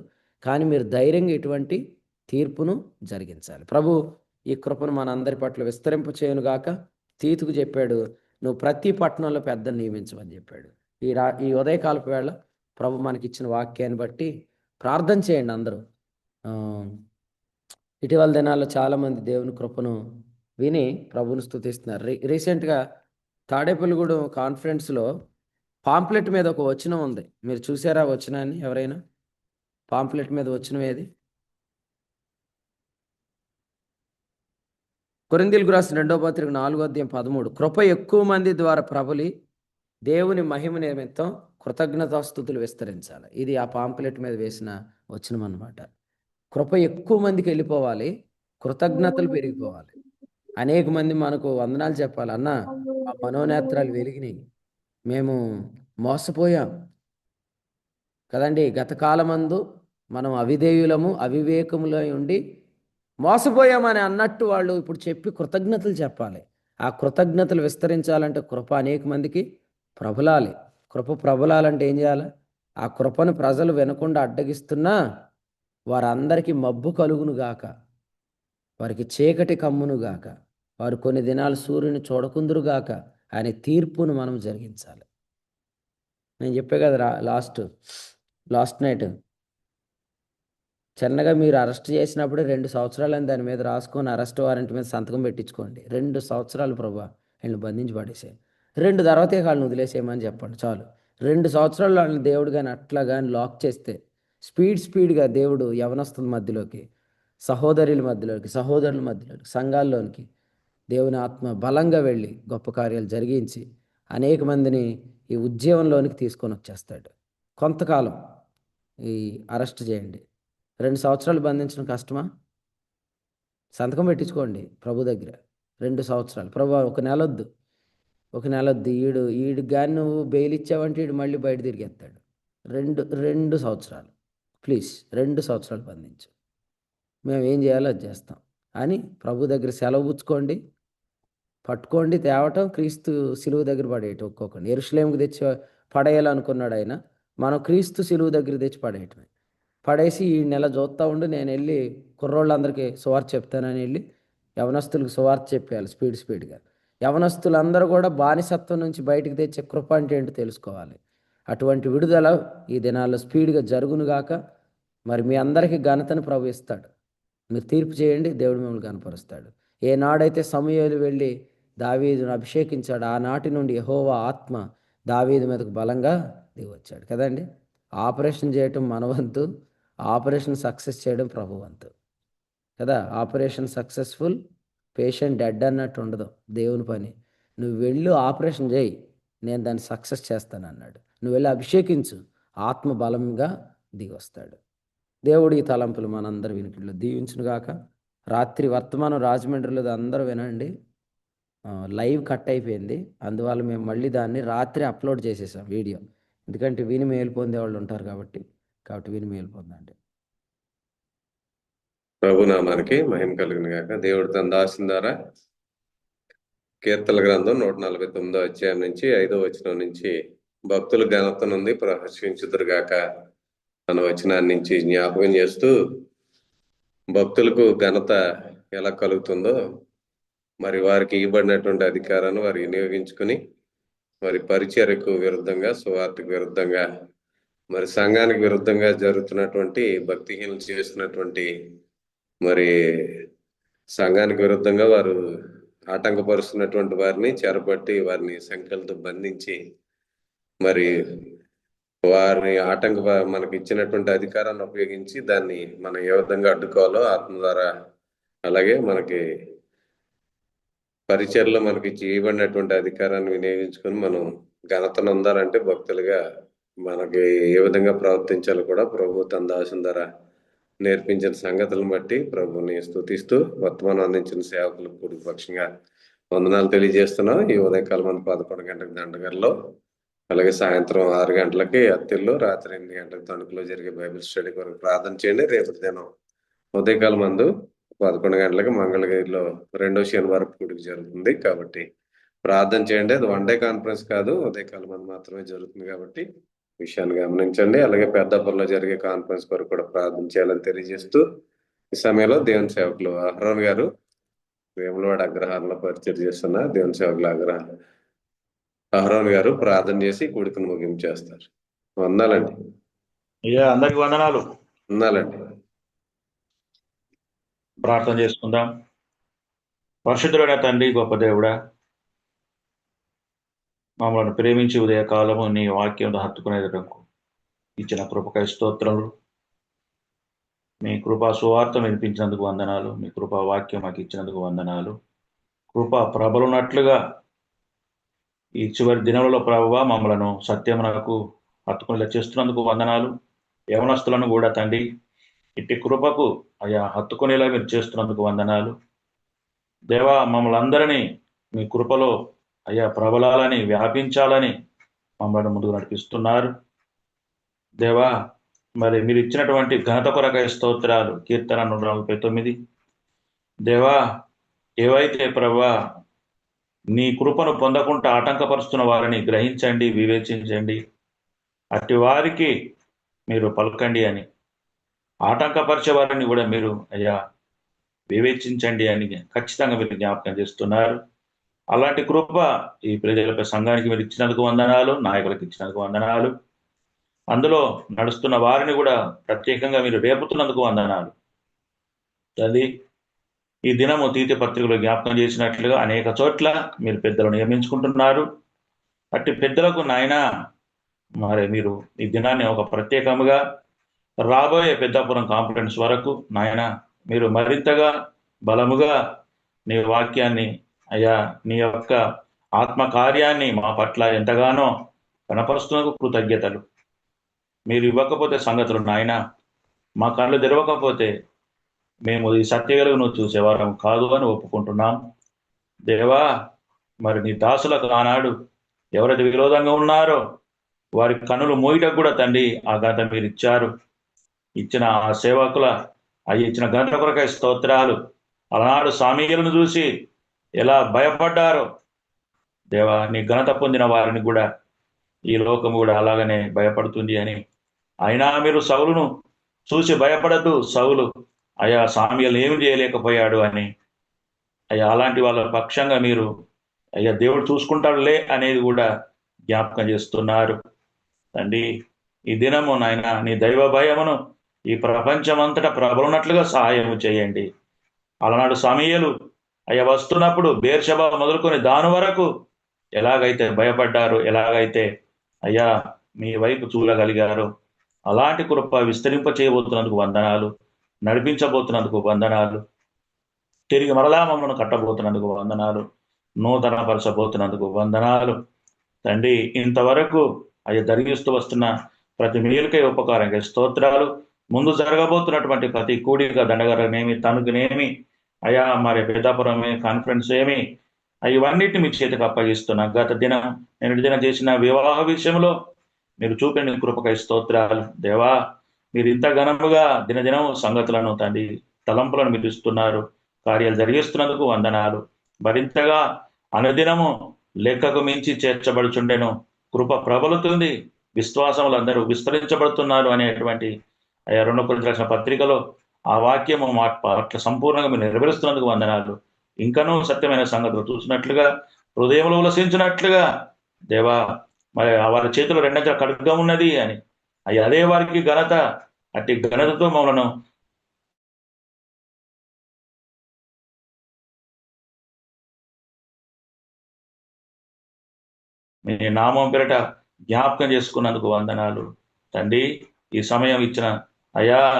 Speaker 1: కానీ మీరు ధైర్యంగా ఇటువంటి తీర్పును జరిగించాలి. ప్రభు ఈ కృపను మనందరి పట్ల విస్తరింప చేయనుగాక. తీతుకు చెప్పాడు, నువ్వు ప్రతి పట్టణంలో పెద్దలు నియమించమని చెప్పాడు. ఈ ఉదయకాలపు వేళ ప్రభు మనకిచ్చిన వాక్యాన్ని బట్టి ప్రార్థన చేయండి అందరూ. ఆ, ఇటీవల దినాల్లో చాలామంది దేవుని కృపను విని ప్రభువుని స్తుతిస్తున్నారు. రీసెంట్గా తాడేపల్లిగూడెం కాన్ఫరెన్స్లో పాంప్లెట్ మీద ఒక వచనం ఉంది. మీరు చూసారా వచనాన్ని? ఎవరైనా పాంప్లెట్ మీద వచనం ఏది? కొరింథీయులకు రాసిన 2వ పత్రిక 4:13 కృప ఎక్కువ మంది ద్వారా ప్రబలి దేవుని మహిమ నిమిత్తం కృతజ్ఞతాస్తుతులు విస్తరించాలి. ఇది ఆ పాంప్లెట్ మీద వేసిన వచనం అన్నమాట. కృప ఎక్కువ మందికి వెళ్ళిపోవాలి, కృతజ్ఞతలు పెరిగిపోవాలి. అనేక మంది మనకు వందనాలు చెప్పాలి. అన్న ఆ మనోనేత్రాలు వెలిగినాయి, మేము మోసపోయాం కదండి. గత కాలమందు మనం అవిధేయులము అవివేకములై ఉండి మోసపోయామని అన్నట్టు వాళ్ళు ఇప్పుడు చెప్పి కృతజ్ఞతలు చెప్పాలి. ఆ కృతజ్ఞతలు విస్తరించాలంటే కృప అనేక మందికి ప్రబలాలి. కృప ప్రబలాలంటే ఏం చేయాలి? ఆ కృపను ప్రజలు వినకుండా అడ్డగిస్తున్నా వారందరికీ మబ్బు కలుగును గాక, వారికి చీకటి కమ్మును గాక, వారు కొన్ని దినాలు సూర్యుని చూడకుందురు గాక అనే తీర్పును మనం జరిగించాలి. నేను చెప్పే కదా లాస్ట్ నైట్ చిన్నగా మీరు అరెస్ట్ చేసినప్పుడు 2 సంవత్సరాలని దాని మీద రాసుకొని అరెస్ట్ వారెంట్ మీద సంతకం పెట్టించుకోండి. 2 సంవత్సరాలు ప్రభా వీళ్ళని బంధించి పడేసాయి. 2 తర్వాతే వాళ్ళని వదిలేసేయమని చెప్పండి చాలు. 2 సంవత్సరాలు వాళ్ళని దేవుడు కానీ అట్లా కానీ లాక్ చేస్తే స్పీడ్గా దేవుడు యవనస్తుల మధ్యలోకి, సహోదరుల మధ్యలోకి, సహోదరుల మధ్యలోకి, సంఘాల్లోనికి దేవుని ఆత్మ బలంగా వెళ్ళి గొప్ప కార్యాలు జరిగించి అనేక మందిని ఈ ఉద్యమంలోనికి తీసుకొని వచ్చేస్తాడు. కొంతకాలం ఈ అరెస్ట్ చేయండి. 2 సంవత్సరాలు బంధించడం కష్టమా? సంతకం పెట్టించుకోండి ప్రభు దగ్గర. 2 సంవత్సరాలు ప్రభు, ఒక నెలొద్దు ఈడు కానీ నువ్వు బెయిల్ ఇచ్చావంటే ఈడు మళ్ళీ బయట తిరిగేస్తాడు. 2 సంవత్సరాలు ప్లీజ్, 2 సంవత్సరాలు బంధించు, మేము ఏం చేయాలో అది చేస్తాం అని ప్రభు దగ్గర సెలవు పుచ్చుకోండి. పట్టుకోండి, తేవటం క్రీస్తు సిలువు దగ్గర పడేయటం. ఒక్కొక్కటి యెరూషలేముకి తెచ్చి పడేయాలనుకున్నాడు ఆయన, మనం క్రీస్తు సిలువు దగ్గర తెచ్చి పడేయటమే. పడేసి ఈ నెల చూస్తూ ఉండి నేను వెళ్ళి కుర్రోళ్ళందరికీ సువార్త చెప్తానని వెళ్ళి యవనస్తులకు సువార్త చెప్పేయాలి స్పీడ్గా. యవనస్తులందరూ కూడా బానిసత్వం నుంచి బయటికి తెచ్చే కృప అంటే ఏంటో తెలుసుకోవాలి. అటువంటి విడుదల ఈ దినాల్లో స్పీడ్గా జరుగునుగాక. మరి మీ అందరికీ ఘనతను ప్రభు ఇస్తాడు. మీరు తీర్పు చేయండి, దేవుడు మిమ్మల్ని కనపరుస్తాడు. ఏనాడైతే సమూయేలు వెళ్ళి దావీదును అభిషేకించాడు, ఆనాటి నుండి యెహోవా ఆత్మ దావీదు మీదకు బలంగా దిగొచ్చాడు కదండి. ఆపరేషన్ చేయటం మన వంతు, ఆపరేషన్ సక్సెస్ చేయడం ప్రభు వంతు కదా. ఆపరేషన్ సక్సెస్ఫుల్, పేషెంట్ డెడ్ అన్నట్టు ఉండదు దేవుని పని. నువ్వు వెళ్ళు ఆపరేషన్ చేయి, నేను దాన్ని సక్సెస్ చేస్తాను అన్నాడు. నువ్వు వెళ్ళి అభిషేకించు, ఆత్మ బలంగా దిగి వస్తాడు. దేవుడి ఈ తలంపులు మనందరి వినికిడిలో దీవించునుగాక. రాత్రి వర్తమానం రాజమండ్రిలో అందరూ వినండి. లైవ్ కట్ అయిపోయింది, అందువల్ల మేము మళ్ళీ దాన్ని రాత్రి అప్లోడ్ చేసేసాం వీడియో. ఎందుకంటే విని మేలు పొందే వాళ్ళు ఉంటారు కాబట్టి విని మేలు పొందండి.
Speaker 4: ప్రభునామానికి మహిమ కలుగును గాక. దేవుడు తన దాసుని ద్వారా కీర్తన గ్రంథం 149వ అధ్యాయం నుంచి 5వ వచనం నుంచి భక్తుల ఘనత నుండి ప్రహర్షించుదురుగాక అన్న వచనాన్ని నుంచి జ్ఞాపకం చేస్తూ, భక్తులకు ఘనత ఎలా కలుగుతుందో, మరి వారికి ఇవ్వబడినటువంటి అధికారాన్ని వారు వినియోగించుకుని మరి పరిచర్యకు విరుద్ధంగా, సువార్తకు విరుద్ధంగా, మరి సంఘానికి విరుద్ధంగా జరుగుతున్నటువంటి భక్తిహీనులు చేస్తున్నటువంటి మరి సంఘానికి విరుద్ధంగా వారు ఆటంకపరుస్తున్నటువంటి వారిని చెరపట్టి వారిని సంఖ్యలతో బంధించి మరి వారిని మనకి ఇచ్చినటువంటి అధికారాన్ని ఉపయోగించి దాన్ని మనం ఏ విధంగా అడ్డుకోవాలో ఆత్మ ద్వారా, అలాగే మనకి పరిచర్లో మనకి చేయబడినటువంటి అధికారాన్ని వినియోగించుకొని మనం ఘనతను ఉందారంటే భక్తులుగా మనకి ఏ విధంగా ప్రవర్తించాలో కూడా ప్రభు తన దాసుని ద్వారా నేర్పించిన సంగతులను బట్టి ప్రభుని స్తుతిస్తూ వర్తమానం అందించిన సేవకులకు కూడి పక్షంగా వందనాలు తెలియజేస్తున్నాం. ఈ ఉదయకాలం మంది 11 గంటలకు దండగర్లో, అలాగే సాయంత్రం 6 గంటలకి అత్తిల్లో, రాత్రి 8 గంటలకు తణుకులో జరిగే బైబిల్ స్టడీ కొరకు ప్రార్థన చేయండి. రేపటి దినం ఉదయకాలం మందు 11 గంటలకు మంగళగిరిలో 2వ శనివారం కూడిక జరుగుతుంది కాబట్టి ప్రార్థన చేయండి. అది వన్ డే కాన్ఫరెన్స్ కాదు, ఉదయకాలం మంది మాత్రమే జరుగుతుంది కాబట్టి విషయాన్ని గమనించండి. అలాగే పెద్దాపురంలో జరిగే కాన్ఫరెన్స్ కొరకు కూడా ప్రార్థన చేయాలని తెలియజేస్తూ ఈ సమయంలో దేవుని సేవకులు అహరోన్ గారు వేములవాడ అగ్రహారంలో పరిచయం చేస్తున్న దేవుని సేవకుల అహరోన్ గారు ప్రార్థన చేసి కూడికను ముగించేస్తారు. వందాలండి.
Speaker 5: అయ్యా అందరికి వందనాలు.
Speaker 4: వందాలండి.
Speaker 5: ప్రార్థన చేసుకుందాం. పరిశుద్ధుడైన తండ్రి, గొప్ప దేవుడా, మమ్మల్ని ప్రేమించి ఉదయకాలము నీ వాక్యం హత్తుకునేందుకు ఇచ్చిన కృపకై స్తోత్రములు. మీ కృపా సువార్త వినిపించినందుకు వందనాలు. మీ కృపా వాక్యం మాకు ఇచ్చినందుకు వందనాలు. కృప ప్రబలున్నట్లుగా ఈ చివరి దినములలో ప్రభువా మమ్మలను సత్యమునకు హత్తుకునేలా చేస్తున్నందుకు వందనాలు. యవనస్తులను కూడా తండ్రి ఇట్టి కృపకు అయా హత్తుకునేలా మీరు చేస్తున్నందుకు వందనాలు. దేవా, మమ్మల్ని అందరినీ మీ కృపలో అయ్యా ప్రబలాలని, వ్యాపించాలని మమ్మల్ని ముందుకు నడిపిస్తున్నారు. దేవా, మరి మీరు ఇచ్చినటువంటి ఘనత కొరకై స్తోత్రాలు. కీర్తన 149. దేవా, ఏవైతే ప్రభువా నీ కృపను పొందకుండా ఆటంకపరుస్తున్న వారిని గ్రహించండి, వివేచించండి, అట్టి వారికి మీరు పలకండి అని, ఆటంకపరిచే వారిని కూడా మీరు అయ్యా వివేచించండి అని ఖచ్చితంగా మీరు జ్ఞాపకం చేస్తున్నారు. అలాంటి కృప ఈ ప్రజలపై సంఘానికి మీరు ఇచ్చినందుకు వందనాలు, నాయకులకు ఇచ్చినందుకు వందనాలు. అందులో నడుస్తున్న వారిని కూడా ప్రత్యేకంగా మీరు రేపుతున్నందుకు వందనాలు. అది ఈ దినము తీతి పత్రికలో జ్ఞాపకం చేసినట్లుగా అనేక చోట్ల మీరు పెద్దలను నియమించుకుంటున్నారు. అట్టి పెద్దలకు నాయన మరి మీరు ఈ దినాన్ని ఒక ప్రత్యేకముగా రాబోయే పెద్దాపురం కాన్ఫరెన్స్ వరకు నాయన మీరు మరింతగా బలముగా నీ వాక్యాన్ని అయ్యా నీ యొక్క ఆత్మ కార్యాన్ని మా పట్ల ఎంతగానో కనపరుస్తున్నందుకు కృతజ్ఞతలు. మీరు ఇవ్వకపోతే సంగతులు నాయన, మా కళ్ళు తెరవకపోతే మేము ఈ సత్య వెలుగును చూసేవారం కాదు అని ఒప్పుకుంటున్నాం. దేవా, మరి నీ దాసులకు ఆనాడు ఎవరైతే విరోధంగా ఉన్నారో వారి కన్నులు మోయటకు కూడా తండ్రి ఆ ఘనత మీరు ఇచ్చారు. ఇచ్చిన ఆ సేవకుల అవి ఇచ్చిన ఘనత కొరకై స్తోత్రాలు. అలనాడు సామీయులను చూసి ఎలా భయపడ్డారో దేవా, నీ ఘనత పొందిన వారిని కూడా ఈ లోకం కూడా అలాగనే భయపడుతుంది అని, అయినా మీరు సౌలును చూసి భయపడద్దు, సౌలు అయా సామీయులను ఏమి చేయలేకపోయాడు అని, అయ్యా అలాంటి వాళ్ళ పక్షంగా మీరు అయ్యా దేవుడు చూసుకుంటాడులే అనేది కూడా జ్ఞాపకం చేస్తున్నారు. తండ్రి, ఈ దినము నాయన నీ దైవ భయమును ఈ ప్రపంచమంతటా ప్రబలున్నట్లుగా సహాయము చేయండి. అలనాడు సమీయలు అయ్యా వస్తున్నప్పుడు బేర్షెబా మొదలుకొని దాని వరకు ఎలాగైతే భయపడ్డారో, ఎలాగైతే అయ్యా మీ వైపు చూడగలిగారో అలాంటి కృప విస్తరింప చేయబోతున్నందుకు వందనాలు, నడిపించబోతున్నందుకు వందనాలు, తిరిగి మరలా మమ్మల్ని కట్టబోతున్నందుకు వందనాలు, నూతనపరచబోతున్నందుకు వందనాలు. తండ్రి, ఇంతవరకు అయ్యా జరిగిస్తూ వస్తున్న ప్రతి మేలుకై ఉపకారంగా స్తోత్రాలు. ముందు జరగబోతున్నటువంటి ప్రతి కూడిక దండగరనేమి, తణుకునేమి, అయ్యా మరి పెద్దాపురం కాన్ఫరెన్స్ ఏమి, ఇవన్నిటిని మీ చేతికి అప్పగిస్తున్నా. గత దినం నేను దినం చేసిన వివాహ విషయంలో మీరు చూపిన కృపకై స్తోత్రాలు. దేవా, మీరు ఇంత ఘనముగా దినదినం సంగతులను తండ్రి తలంపులను మీరు ఇస్తున్నారు, కార్యాలు జరిగిస్తున్నందుకు వందనాలు. మరింతగా అనుదినము లెక్కకు మించి చేర్చబడుచుండెను, కృప ప్రబలుతుంది, విశ్వాసములు అందరూ విస్తరించబడుతున్నారు అనేటువంటి 2 కొరింథీయులకు రాసిన పత్రికలో ఆ వాక్యము అట్లా సంపూర్ణంగా మీరు నెరవేరుస్తున్నందుకు వందనాలు. ఇంకనూ సత్యమైన సంగతులు చూసినట్లుగా, హృదయంలో ఉలసించినట్లుగా దేవా, మరి వారి చేతిలో 2 ఖడ్గం ఉన్నది అని, అదే వారికి ఘనత. అట్టి ఘనతతో మమ్మలను మీ నామం పేరిట జ్ఞాపకం చేసుకున్నందుకు వందనాలు. తండ్రి, ఈ సమయం ఇచ్చిన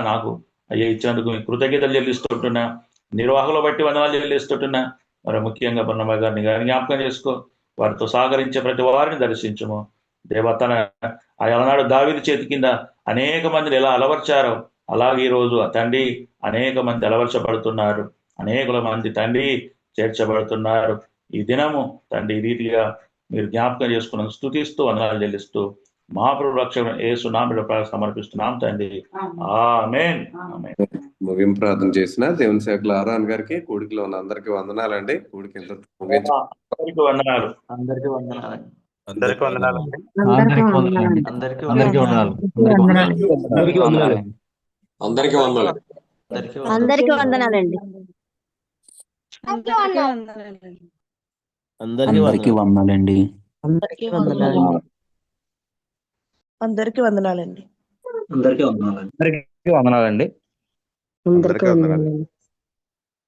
Speaker 5: నాకు ఇచ్చినందుకు మీ కృతజ్ఞతలు చెల్లిస్తుంటున్నా, నిర్వాహకులు బట్టి వందనాలు చెల్లిస్తుంటున్నా. మరి ముఖ్యంగా బన్నమ్మ గారిని జ్ఞాపకం చేసుకో, వారితో సహకరించే ప్రతి వారిని దర్శించుము దేవ. అలానాడు దావీదు చేతి కింద అనేక మందిని ఎలా అలవర్చారో అలాగే ఈరోజు తండ్రి అనేక మంది అలవర్చబడుతున్నారు, అనేక మంది తండ్రి చేర్చబడుతున్నారు. ఈ దినము తండ్రి ఈ రీతిగా మీరు జ్ఞాపకం చేసుకున్న స్తుతిస్తూ వందనాలు చెల్లిస్తూ మా ప్రభు రక్షకుడైన యేసు నామములో సమర్పిస్తున్నాం తండ్రి. ఆమేన్. ఆమేన్.
Speaker 4: ముగింపు ప్రార్థన చేసిన దేవుని సేవకులు ఆరాన్ గారికి, కూడికిలో ఉన్న అందరికీ వందనాలండి. కూడికి
Speaker 5: అందరికీ వందనాలు.
Speaker 2: అందరికీ వందనాలు.
Speaker 3: అందరికీ వందనాలండి.
Speaker 2: అందరికీ వందనాలండి.
Speaker 6: అందరికీ
Speaker 2: అందరికీ వందనాలు.
Speaker 6: అందరికీ వందనాలు.
Speaker 4: అందరికీ వందనాలు.
Speaker 7: అందరికీ వందనాలండి.
Speaker 6: అందరికీ వందనాలండి.
Speaker 7: అందరికీ వందనాలండి.
Speaker 8: అందరికీ వందనాలండి.
Speaker 2: అందరికీ వందనాలండి.
Speaker 7: అందరికీ వందనాలండి.